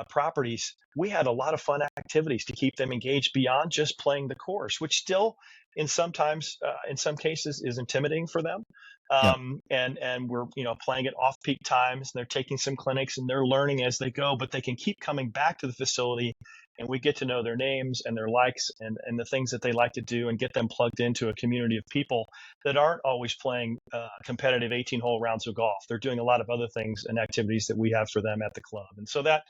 properties, we had a lot of fun activities to keep them engaged beyond just playing the course, which still in some cases is intimidating for them. And we're playing at off-peak times, and they're taking some clinics and they're learning as they go, but they can keep coming back to the facility, and we get to know their names and their likes and the things that they like to do, and get them plugged into a community of people that aren't always playing competitive 18-hole rounds of golf. They're doing a lot of other things and activities that we have for them at the club. And so that,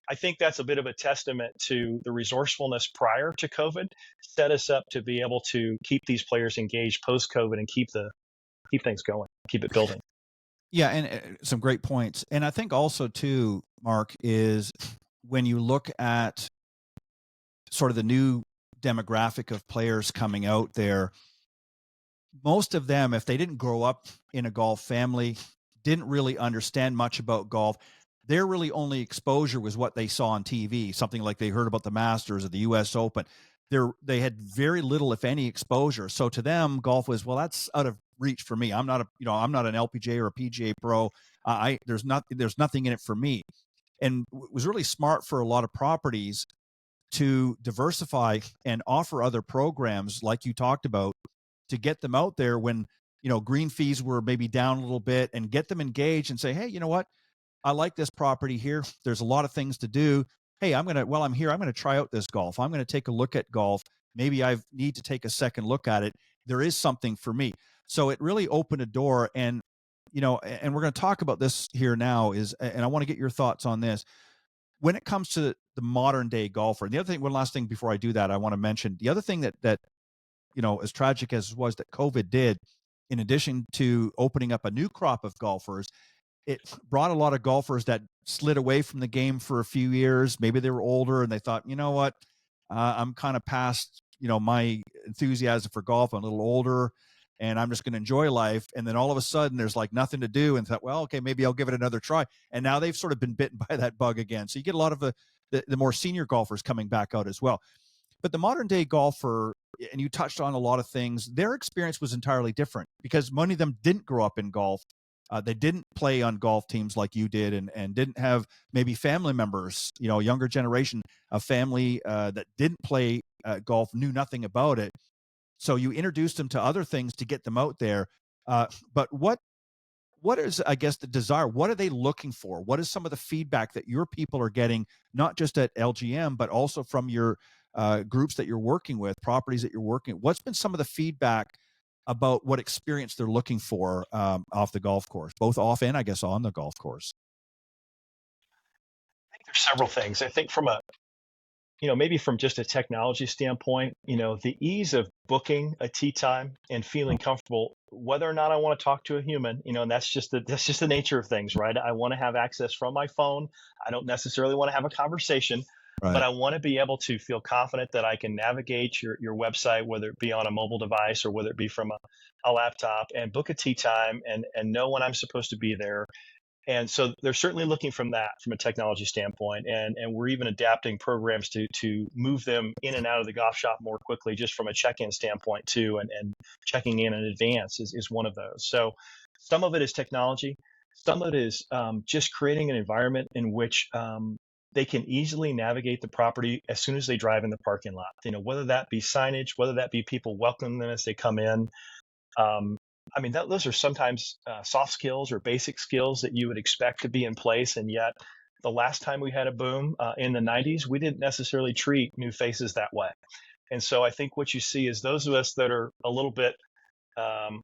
I think that's a bit of a testament to the resourcefulness prior to COVID, set us up to be able to keep these players engaged post-COVID and keep things going, keep it building. Yeah, and some great points. And I think also too, Mark, is when you look at sort of the new demographic of players coming out there, most of them, if they didn't grow up in a golf family, didn't really understand much about golf, their really only exposure was what they saw on TV, something like they heard about the Masters or the US Open. They had very little, if any, exposure. So to them, golf was, well, that's out of reach for me. I'm not an LPGA or a PGA pro. There's nothing in it for me. And it was really smart for a lot of properties to diversify and offer other programs like you talked about, to get them out there when, green fees were maybe down a little bit, and get them engaged and say, hey, you know what? I like this property here. There's a lot of things to do. Hey, while I'm here, I'm going to try out this golf. I'm going to take a look at golf. Maybe I need to take a second look at it. There is something for me. So it really opened a door. And, and we're going to talk about this here now and I want to get your thoughts on this. When it comes to the modern day golfer, and the other thing, one last thing before I do that, I want to mention the other thing that as tragic as it was that COVID did, in addition to opening up a new crop of golfers, it brought a lot of golfers that slid away from the game for a few years. Maybe they were older and they thought, you know what, I'm kind of past my enthusiasm for golf. I'm a little older and I'm just going to enjoy life. And then all of a sudden there's like nothing to do, and thought, well, okay, maybe I'll give it another try. And now they've sort of been bitten by that bug again. So you get a lot of the more senior golfers coming back out as well. But the modern day golfer, and you touched on a lot of things, their experience was entirely different because many of them didn't grow up in golf. They didn't play on golf teams like you did, and didn't have maybe family members, younger generation of family that didn't play golf, knew nothing about it. So you introduced them to other things to get them out there. But what is, I guess, the desire? What are they looking for? What is some of the feedback that your people are getting, not just at LGM, but also from your groups that you're working with, properties that you're working with? What's been some of the feedback about what experience they're looking for off the golf course, both off and I guess on the golf course? I think there's several things. I think from maybe from just a technology standpoint, the ease of booking a tee time and feeling comfortable, whether or not I want to talk to a human, and that's just the nature of things, right? I want to have access from my phone. I don't necessarily want to have a conversation, Right. but I want to be able to feel confident that I can navigate your website, whether it be on a mobile device or whether it be from a laptop, and book a tee time and know when I'm supposed to be there. And so they're certainly looking from a technology standpoint, and we're even adapting programs to move them in and out of the golf shop more quickly, just from a check-in standpoint too, and checking in advance is one of those. So some of it is technology, some of it is just creating an environment in which they can easily navigate the property as soon as they drive in the parking lot. Whether that be signage, whether that be people welcoming them as they come in. Those are sometimes soft skills or basic skills that you would expect to be in place. And yet the last time we had a boom in the 90s, we didn't necessarily treat new faces that way. And so I think what you see is those of us that are a little bit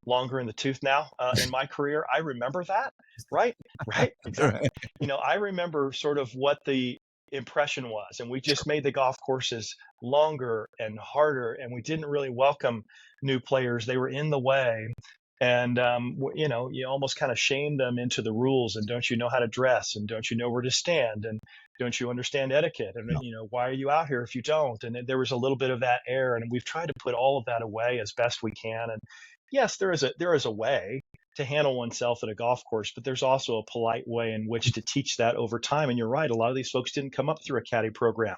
longer in the tooth now in my career, I remember that, right? Right. Exactly. I remember sort of what the impression was, and we just made the golf courses longer and harder, and we didn't really welcome new players. They were in the way. And, you almost kind of shame them into the rules. And don't you know how to dress? And don't you know where to stand? And don't you understand etiquette? And, why are you out here if you don't? And there was a little bit of that air. And we've tried to put all of that away as best we can. And yes, there is a way to handle oneself at a golf course, but there's also a polite way in which to teach that over time. And you're right. A lot of these folks didn't come up through a caddy program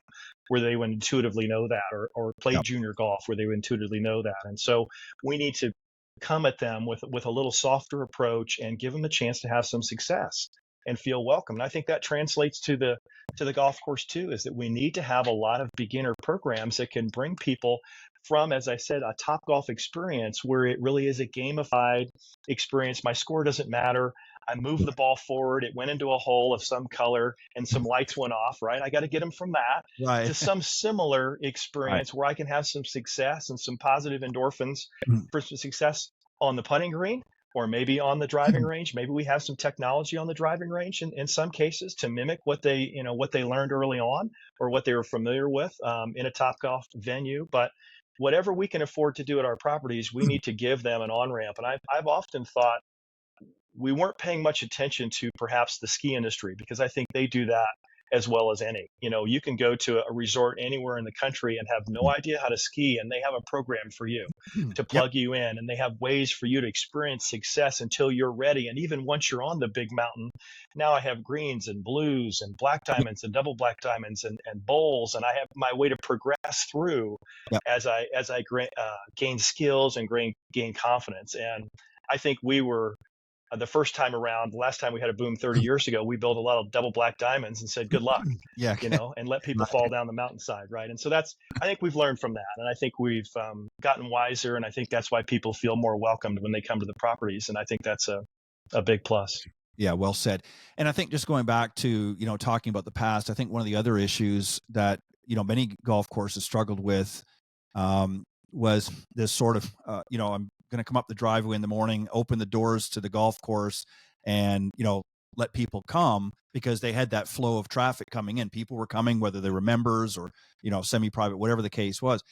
where they would intuitively know that, or play junior golf where they would intuitively know that. And so we need to come at them with a little softer approach and give them a chance to have some success and feel welcome. And I think that translates to the golf course too, is that we need to have a lot of beginner programs that can bring people from, as I said, a top golf experience where it really is a gamified experience. My score doesn't matter. I moved the ball forward. It went into a hole of some color and some lights went off, right? I got to get them from that to some similar experience where I can have some success and some positive endorphins for some success on the putting green, or maybe on the driving range. Maybe we have some technology on the driving range in some cases to mimic what they learned early on or what they were familiar with in a top golf venue. But whatever we can afford to do at our properties, we need to give them an on-ramp. And I've often thought we weren't paying much attention to perhaps the ski industry, because I think they do that as well as any. You can go to a resort anywhere in the country and have no idea how to ski, and they have a program for you to plug you in, and they have ways for you to experience success until you're ready. And even once you're on the big mountain, now I have greens and blues and black diamonds and double black diamonds and bowls, and I have my way to progress through as I gain skills and gain confidence. And I think we were the first time around, the last time we had a boom 30 years ago, we built a lot of double black diamonds and said, good luck, and let people fall down the mountainside. Right. And so I think we've learned from that. And I think we've gotten wiser. And I think that's why people feel more welcomed when they come to the properties. And I think that's a big plus. Yeah, well said. And I think just going back to, talking about the past, I think one of the other issues that, many golf courses struggled with was this sort of, I'm going to come up the driveway in the morning, open the doors to the golf course and, let people come, because they had that flow of traffic coming in. People were coming, whether they were members or, semi-private, whatever the case was.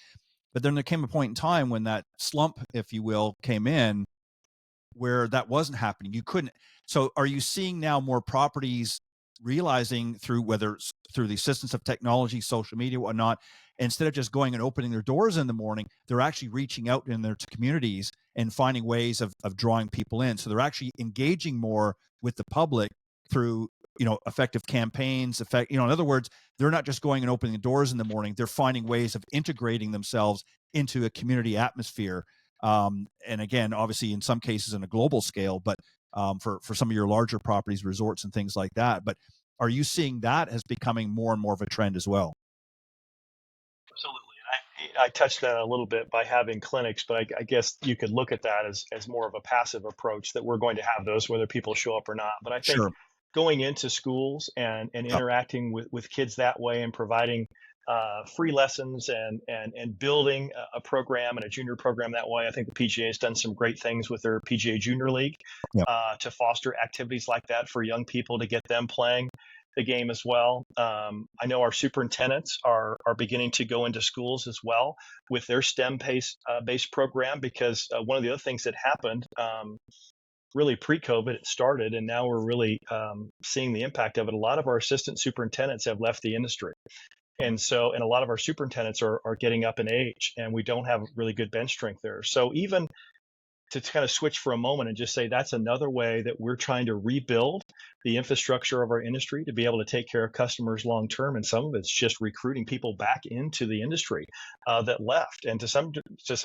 But then there came a point in time when that slump, if you will, came in where that wasn't happening. You couldn't. So are you seeing now more properties realizing through whether it's through the assistance of technology, social media, whatnot. Instead of just going and opening their doors in the morning, they're actually reaching out in their communities and finding ways of drawing people in. So they're actually engaging more with the public through, effective campaigns, in other words, they're not just going and opening the doors in the morning, they're finding ways of integrating themselves into a community atmosphere. And again, obviously in some cases in a global scale, but for some of your larger properties, resorts and things like that. But are you seeing that as becoming more and more of a trend as well? Absolutely. And I touched on it a little bit by having clinics, but I guess you could look at that as more of a passive approach, that we're going to have those whether people show up or not. But I think Sure. going into schools and Yep. interacting with kids that way, and providing free lessons and building a program and a junior program that way. I think the PGA has done some great things with their PGA Junior League Yep. to foster activities like that for young people, to get them playing the game as well. I know our superintendents are beginning to go into schools as well with their STEM based program, because one of the other things that happened really pre-COVID, it started, and now we're really seeing the impact of it. A lot of our assistant superintendents have left the industry. And a lot of our superintendents are getting up in age, and we don't have really good bench strength there. So even to kind of switch for a moment and just say that's another way that we're trying to rebuild the infrastructure of our industry to be able to take care of customers long term. And some of it's just recruiting people back into the industry that left. And to some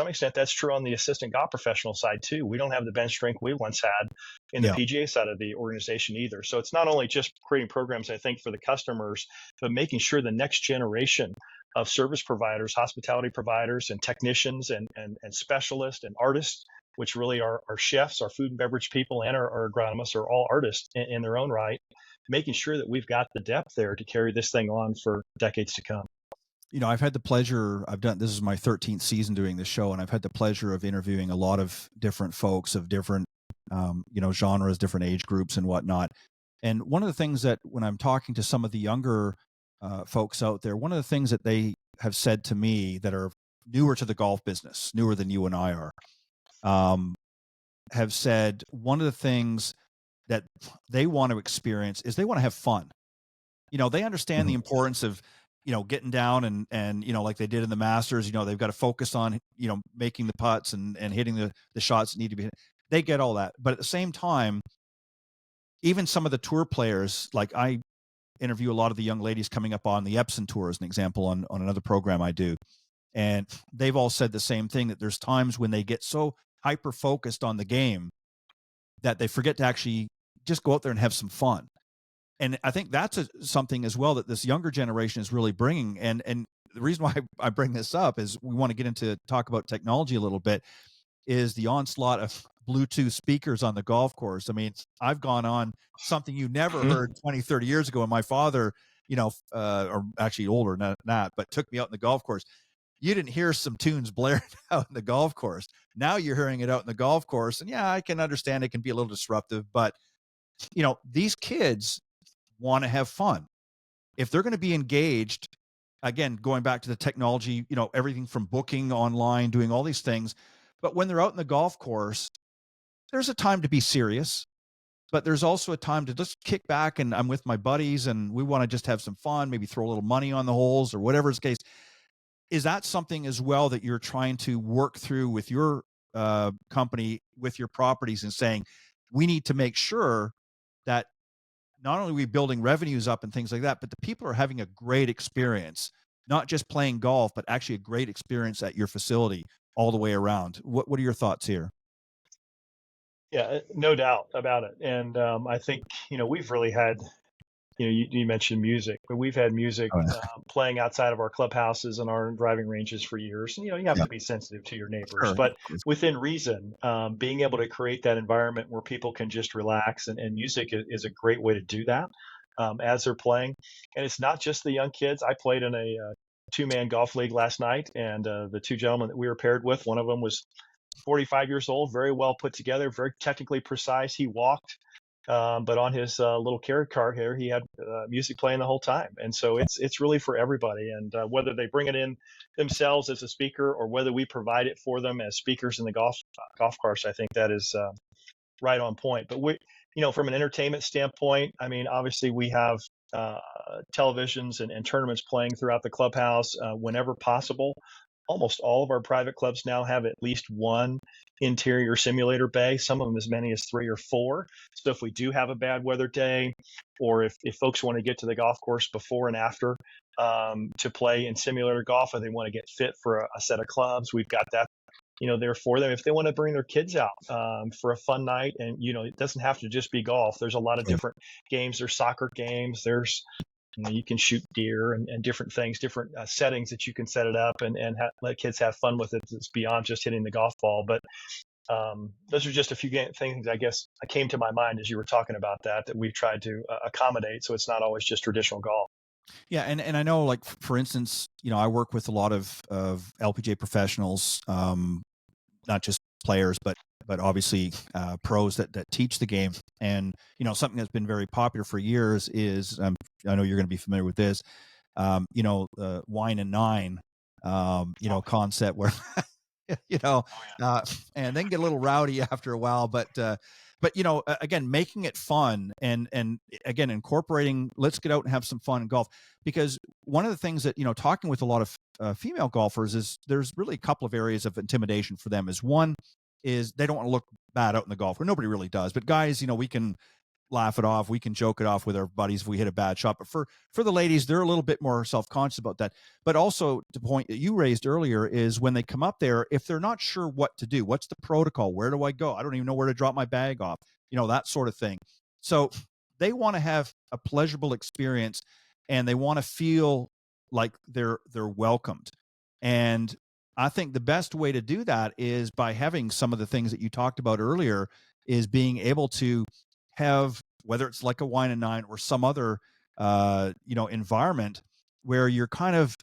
extent, that's true on the assistant golf professional side too. We don't have the bench strength we once had in the Yeah. PGA side of the organization either. So it's not only just creating programs, I think, for the customers, but making sure the next generation of service providers, hospitality providers, and technicians and specialists and artists, which really are our chefs, our food and beverage people, and our agronomists, are all artists in their own right, making sure that we've got the depth there to carry this thing on for decades to come. I've had the pleasure, this is my 13th season doing this show, and I've had the pleasure of interviewing a lot of different folks of different, genres, different age groups and whatnot. And one of the things that when I'm talking to some of the younger folks out there, one of the things that they have said to me that are newer to the golf business, newer than you and I are, have said one of the things that they want to experience is they want to have fun. They understand the importance of, getting down and, like they did in the Masters, they've got to focus on, making the putts and hitting the shots that need to be hit. They get all that. But at the same time, even some of the tour players, like I interview a lot of the young ladies coming up on the Epson Tour as an example on another program I do. And they've all said the same thing, that there's times when they get so hyper focused on the game that they forget to actually just go out there and have some fun. And I think that's something as well that this younger generation is really bringing. And the reason why I bring this up is we want to get into talk about technology a little bit, is the onslaught of Bluetooth speakers on the golf course. I mean, I've gone on something you never heard 20, 30 years ago. And my father, or actually older than that, but took me out in the golf course. You didn't hear some tunes blaring out in the golf course. Now you're hearing it out in the golf course. And yeah, I can understand it can be a little disruptive, but these kids want to have fun. If they're going to be engaged, again, going back to the technology, everything from booking online, doing all these things. But when they're out in the golf course, there's a time to be serious, but there's also a time to just kick back, and I'm with my buddies and we want to just have some fun, maybe throw a little money on the holes or whatever's the case. Is that something as well that you're trying to work through with your company, with your properties, and saying, we need to make sure that not only are we building revenues up and things like that, but the people are having a great experience, not just playing golf, but actually a great experience at your facility all the way around. What are your thoughts here? Yeah, no doubt about it. And I think, we've really had, you mentioned music, but we've had music playing outside of our clubhouses and our driving ranges for years. And, you have to be sensitive to your neighbors, Sure. but within reason, being able to create that environment where people can just relax, and music is a great way to do that as they're playing. And it's not just the young kids. I played in a two-man golf league last night, and the two gentlemen that we were paired with, one of them was 45 years old, very well put together, very technically precise. He walked. But on his little carrot cart here, he had music playing the whole time. And so it's really for everybody. And whether they bring it in themselves as a speaker, or whether we provide it for them as speakers in the golf course, I think that is right on point. But from an entertainment standpoint, I mean, obviously we have televisions and tournaments playing throughout the clubhouse whenever possible. Almost all of our private clubs now have at least one interior simulator bay, some of them as many as 3 or 4. So if we do have a bad weather day, or if folks want to get to the golf course before and after to play in simulator golf, or they want to get fit for a set of clubs, we've got that there for them. If they want to bring their kids out for a fun night, and it doesn't have to just be golf. There's a lot of different games. There's soccer games. There's you can shoot deer and different things, different settings that you can set it up and let kids have fun with it. It's beyond just hitting the golf ball. But those are just a few things I guess I came to my mind as you were talking about that we've tried to accommodate, so it's not always just traditional golf. Yeah, and I know, like, for instance, I work with a lot of LPGA professionals, not just players, but obviously pros that teach the game. And something that's been very popular for years is I know you're going to be familiar with this, the wine and nine, concept where and then get a little rowdy after a while, but again, making it fun and again, incorporating, let's get out and have some fun in golf. Because one of the things that, talking with a lot of female golfers is there's really a couple of areas of intimidation for them. One is they don't want to look bad out in the golf, where nobody really does. But guys, we can laugh it off. We can joke it off with our buddies if we hit a bad shot. But for the ladies, they're a little bit more self-conscious about that. But also, the point that you raised earlier is when they come up there, if they're not sure what to do, what's the protocol? Where do I go? I don't even know where to drop my bag off, that sort of thing. So they want to have a pleasurable experience, and they want to feel like they're welcomed. And I think the best way to do that is by having some of the things that you talked about earlier, is being able to have, whether it's like a wine and nine or some other, environment where you're kind of,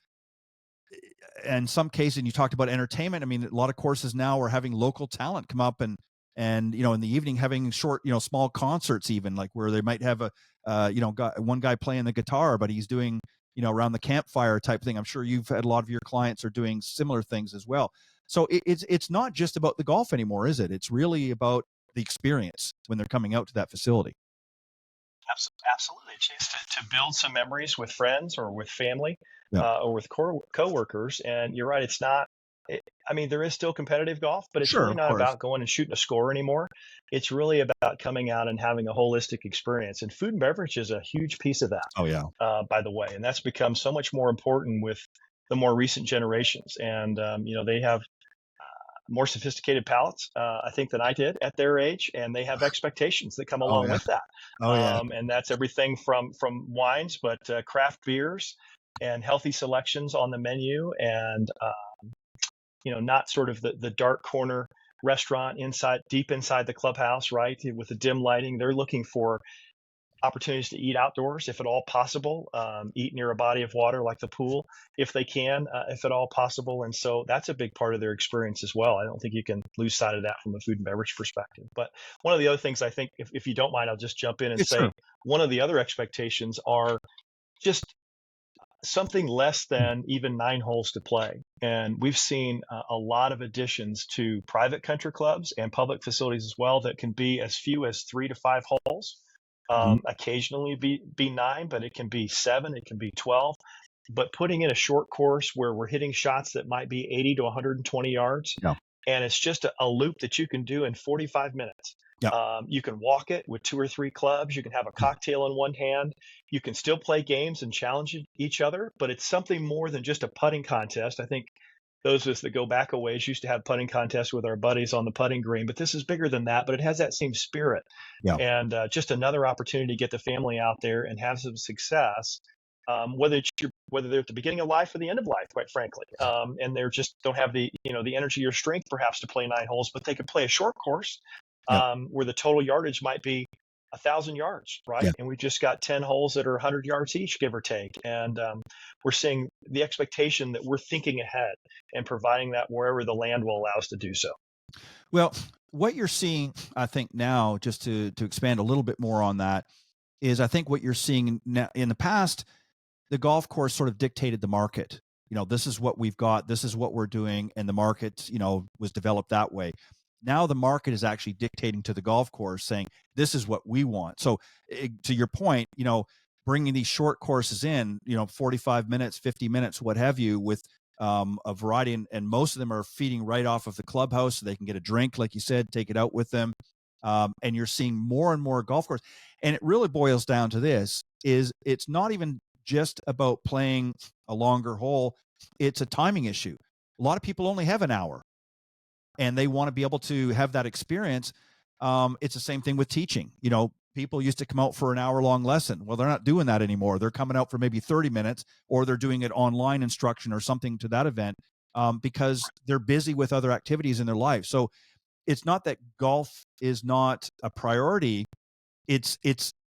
in some cases, and you talked about entertainment. I mean, a lot of courses now are having local talent come up and in the evening having short, small concerts, even like where they might have one guy playing the guitar, but he's doing, around the campfire type thing. I'm sure you've had a lot of your clients are doing similar things as well. So it's not just about the golf anymore, is it? It's really about the experience when they're coming out to that facility. Absolutely. A chance to build some memories with friends or with family, or with coworkers. And you're right. It's not, there is still competitive golf, but it's really not about going and shooting a score anymore. It's really about coming out and having a holistic experience. And food and beverage is a huge piece of that. Oh, yeah. By the way, and that's become so much more important with the more recent generations. And, they have more sophisticated palates, I think, than I did at their age, and they have expectations that come along with that. And that's everything from wines, but craft beers and healthy selections on the menu, and not sort of the dark corner restaurant deep inside the clubhouse, right, with the dim lighting. They're looking for opportunities to eat outdoors, if at all possible, eat near a body of water like the pool, if they can, if at all possible. And so that's a big part of their experience as well. I don't think you can lose sight of that from a food and beverage perspective. But one of the other things I think, if you don't mind, I'll just jump in and say, one of the other expectations are just something less than even 9 holes to play. And we've seen a lot of additions to private country clubs and public facilities as well that can be as few as 3 to 5 holes. Occasionally be 9, but it can be 7, it can be 12. But putting in a short course where we're hitting shots that might be 80 to 120 yards, and it's just a loop that you can do in 45 minutes. You can walk it with 2 or 3 clubs. You can have a cocktail in one hand. You can still play games and challenge each other, but it's something more than just a putting contest. I think those of us that go back a ways used to have putting contests with our buddies on the putting green, but this is bigger than that, but it has that same spirit. And just another opportunity to get the family out there and have some success, whether they're at the beginning of life or the end of life, quite frankly. And they're just don't have the energy or strength perhaps to play 9 holes, but they could play a short course where the total yardage might be 1,000 yards, right? And we just got 10 holes that are 100 yards each, give or take. And we're seeing the expectation that we're thinking ahead and providing that wherever the land will allow us to do so. Well, what you're seeing, I think now, just to expand a little bit more on that, is I think what you're seeing now, in the past, the golf course sort of dictated the market. This is what we've got, this is what we're doing, and the market, was developed that way. Now the market is actually dictating to the golf course, saying, this is what we want. So to your point, bringing these short courses in, 45 minutes, 50 minutes, what have you, with a variety, and most of them are feeding right off of the clubhouse, so they can get a drink, like you said, take it out with them. And you're seeing more and more golf course. And it really boils down to this: is it's not even just about playing a longer hole. It's a timing issue. A lot of people only have an hour, and they want to be able to have that experience. It's the same thing with teaching. People used to come out for an hour-long lesson. Well, they're not doing that anymore. They're coming out for maybe 30 minutes, or they're doing it online instruction or something to that event, because they're busy with other activities in their life. So it's not that golf is not a priority. It's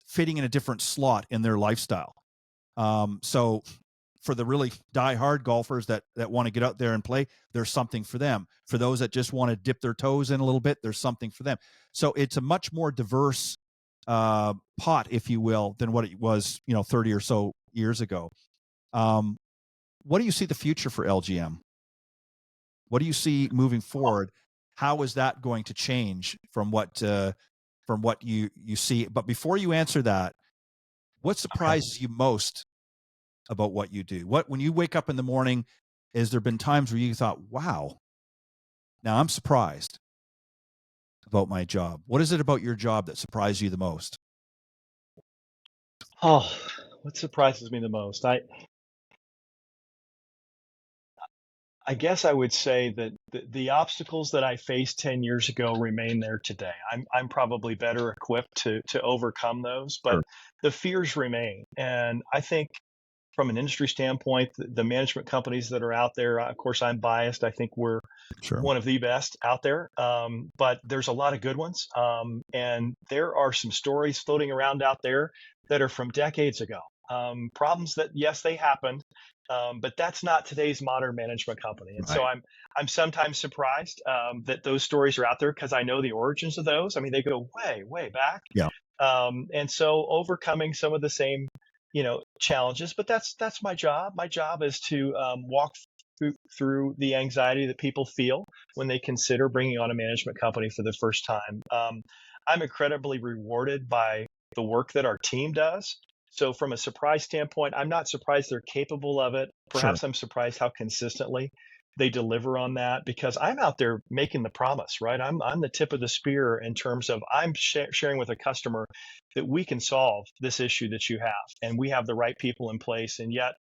fitting in a different slot in their lifestyle. So for the really die-hard golfers that want to get out there and play, there's something for them. For those that just want to dip their toes in a little bit, there's something for them. So it's a much more diverse pot, if you will, than what it was, 30 or so years ago. What do you see the future for LGM? What do you see moving forward? How is that going to change from what you see? But before you answer that, what surprises you most about what you do? When you wake up in the morning, has there been times where you thought, wow, now I'm surprised about my job? What is it about your job that surprised you the most? Oh, what surprises me the most? I guess I would say that the obstacles that I faced 10 years ago remain there today. I'm probably better equipped to overcome those, but Sure. the fears remain. And I think from an industry standpoint, the management companies that are out there, of course, I'm biased. I think we're Sure. one of the best out there, but there's a lot of good ones. And there are some stories floating around out there that are from decades ago. Problems that, yes, they happened, but that's not today's modern management company. And so Right. I'm sometimes surprised that those stories are out there, because I know the origins of those. I mean, they go way back. Yeah. And so overcoming some of the same, challenges, but that's my job. My job is to walk through the anxiety that people feel when they consider bringing on a management company for the first time. I'm incredibly rewarded by the work that our team does. So from a surprise standpoint, I'm not surprised they're capable of it. Perhaps Sure. I'm surprised how consistently they deliver on that, because I'm out there making the promise, right? I'm the tip of the spear in terms of I'm sharing with a customer that we can solve this issue that you have, and we have the right people in place. And yet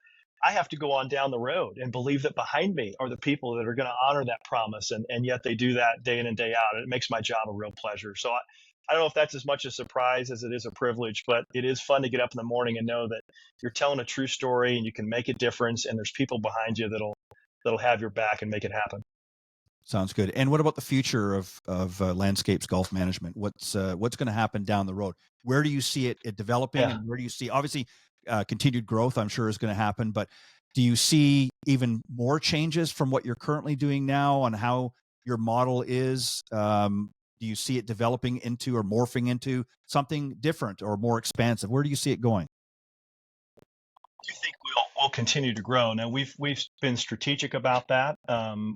I have to go on down the road and believe that behind me are the people that are going to honor that promise. And yet they do that day in and day out. And it makes my job a real pleasure. So I don't know if that's as much a surprise as it is a privilege, but it is fun to get up in the morning and know that you're telling a true story and you can make a difference, and there's people behind you that'll have your back and make it happen. Sounds good. And what about the future of Landscapes Golf Management? What's going to happen down the road? Where do you see it developing, Yeah. and where do you see, obviously, continued growth, I'm sure, is going to happen, but do you see even more changes from what you're currently doing now on how your model is? Do you see it developing into or morphing into something different or more expansive? Where do you see it going? I think we'll continue to grow. Now we've been strategic about that.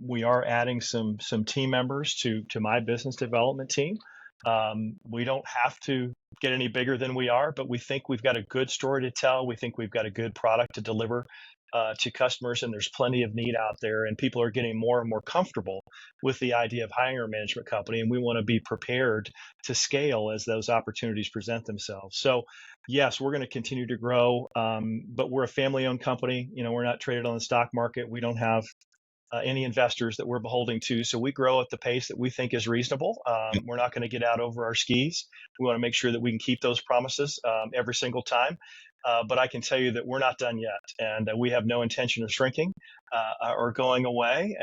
We are adding some team members to my business development team. We don't have to get any bigger than we are, but we think we've got a good story to tell. We think we've got a good product to deliver to customers, and there's plenty of need out there, and people are getting more and more comfortable with the idea of hiring a management company, and we want to be prepared to scale as those opportunities present themselves. So yes, we're going to continue to grow, but we're a family-owned company. We're not traded on the stock market. We don't have any investors that we're beholden to. So we grow at the pace that we think is reasonable. We're not going to get out over our skis. We want to make sure that we can keep those promises every single time. But I can tell you that we're not done yet, and we have no intention of shrinking or going away.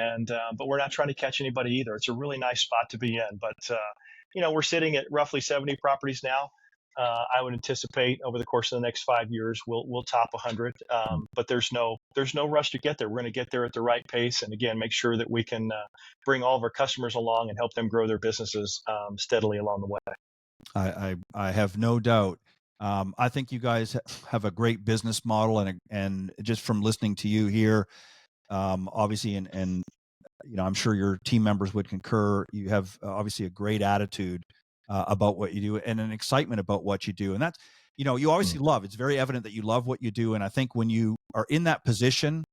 But we're not trying to catch anybody either. It's a really nice spot to be in. But we're sitting at roughly 70 properties now. I would anticipate over the course of the next 5 years we'll top 100. But there's no rush to get there. We're going to get there at the right pace, and again, make sure that we can bring all of our customers along and help them grow their businesses steadily along the way. I have no doubt. I think you guys have a great business model, and just from listening to you here, obviously, and I'm sure your team members would concur. You have obviously a great attitude about what you do, and an excitement about what you do, and you obviously love, it's very evident that you love what you do. And I think when you are in that position,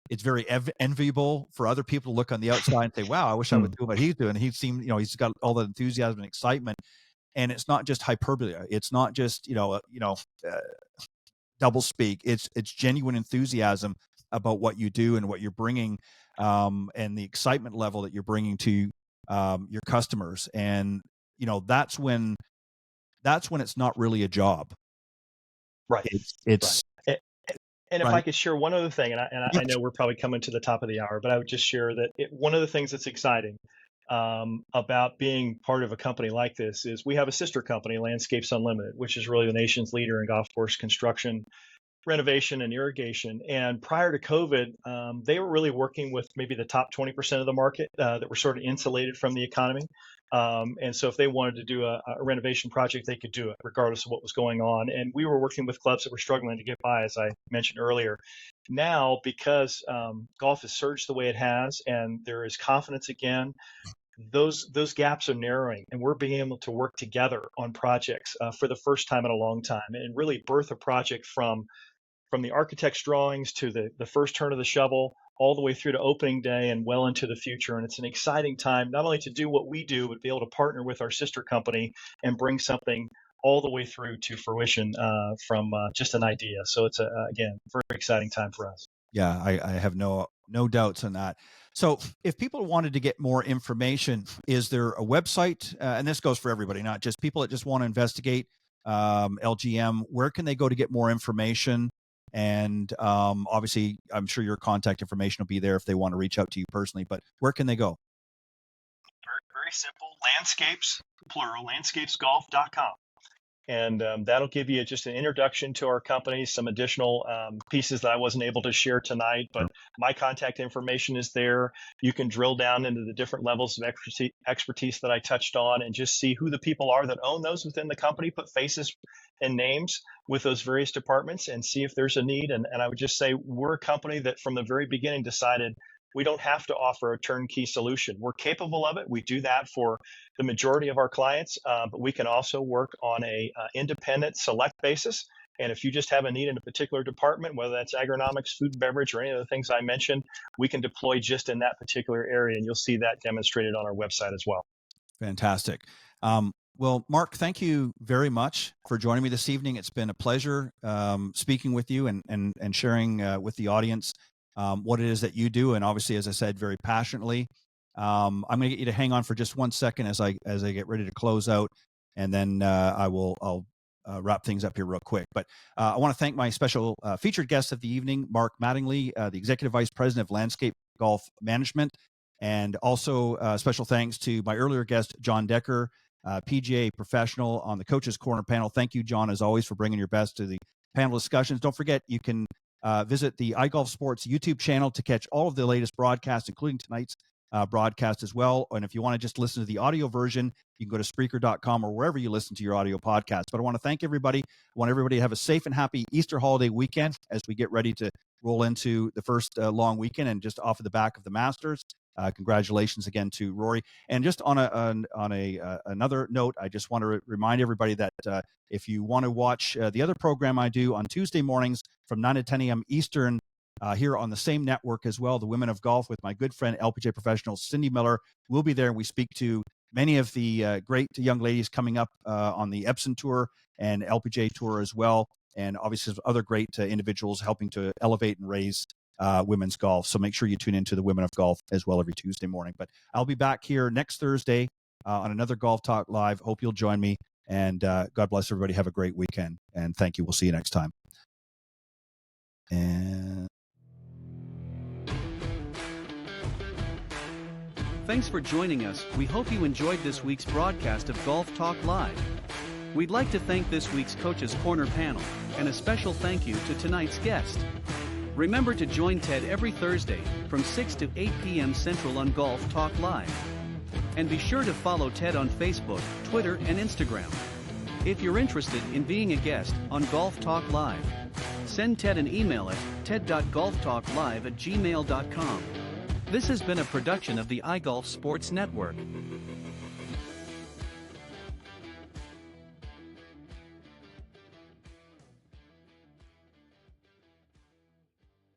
it's very enviable for other people to look on the outside and say, wow, I wish I would do what he's doing. He seemed, he's got all the enthusiasm and excitement. And it's not just hyperbole. It's not just, double speak. It's genuine enthusiasm about what you do and what you're bringing, and the excitement level that you're bringing to your customers. And, that's when it's not really a job. Right. It's right. And if right. I could share one other thing, and I know we're probably coming to the top of the hour, but I would just share that one of the things that's exciting about being part of a company like this is we have a sister company, Landscapes Unlimited, which is really the nation's leader in golf course construction, renovation, and irrigation. And prior to COVID, they were really working with maybe the top 20% of the market that were sort of insulated from the economy. And so if they wanted to do a renovation project, they could do it regardless of what was going on. And we were working with clubs that were struggling to get by, as I mentioned earlier. Now, because golf has surged the way it has and there is confidence again, those gaps are narrowing, and we're being able to work together on projects for the first time in a long time, and really birth a project from the architect's drawings to the first turn of the shovel, all the way through to opening day and well into the future. And it's an exciting time, not only to do what we do, but be able to partner with our sister company and bring something all the way through to fruition from just an idea. So it's again, very exciting time for us. Yeah, I have no doubts on that. So if people wanted to get more information, is there a website? And this goes for everybody, not just people that just want to investigate LGM. Where can they go to get more information? And obviously, I'm sure your contact information will be there if they want to reach out to you personally. But where can they go? Very, very simple. Landscapes, plural, landscapesgolf.com. And that'll give you just an introduction to our company, some additional pieces that I wasn't able to share tonight, but my contact information is there. You can drill down into the different levels of expertise that I touched on and just see who the people are that own those within the company, put faces and names with those various departments and see if there's a need. And I would just say we're a company that from the very beginning decided we don't have to offer a turnkey solution. We're capable of it. We do that for the majority of our clients, but we can also work on a independent select basis. And if you just have a need in a particular department, whether that's agronomics, food and beverage, or any of the things I mentioned, we can deploy just in that particular area. And you'll see that demonstrated on our website as well. Fantastic. Well, Mark, thank you very much for joining me this evening. It's been a pleasure speaking with you and sharing with the audience what it is that you do. And obviously, as I said, very passionately. I'm going to get you to hang on for just 1 second as I get ready to close out, and then I'll wrap things up here real quick. But I want to thank my special featured guest of the evening, Mark Mattingly, the Executive Vice President of Landscape Golf Management, and also special thanks to my earlier guest, Jon Decker, PGA Professional on the Coach's Corner panel. Thank you, Jon, as always, for bringing your best to the panel discussions. Don't forget, you can visit the iGolf Sports YouTube channel to catch all of the latest broadcasts, including tonight's broadcast as well. And if you want to just listen to the audio version, you can go to Spreaker.com or wherever you listen to your audio podcast. But I want to thank everybody. I want everybody to have a safe and happy Easter holiday weekend as we get ready to roll into the first long weekend and just off of the back of the Masters. Congratulations again to Rory. And just on another note, I just want to remind everybody that if you want to watch the other program I do on Tuesday mornings from 9 to 10 a.m. Eastern, here on the same network as well, the Women of Golf, with my good friend LPGA professional Cindy Miller, we'll be there. And we speak to many of the great young ladies coming up on the Epson Tour and LPGA Tour as well, and obviously other great individuals helping to elevate and raise women's golf. So make sure you tune into the Women of Golf as well every Tuesday morning. But I'll be back here next Thursday on another Golf Talk Live. Hope you'll join me. And God bless everybody. Have a great weekend. And thank you. We'll see you next time. And Thanks for joining us. We hope you enjoyed this week's broadcast of Golf Talk Live. We'd like to thank this week's Coach's Corner panel, and a special thank you to tonight's guest. Remember to join Ted every Thursday from 6 to 8 p.m. Central on Golf Talk Live. And be sure to follow Ted on Facebook, Twitter, and Instagram. If you're interested in being a guest on Golf Talk Live, send Ted an email at ted.golftalklive@gmail.com. This has been a production of the iGolf Sports Network.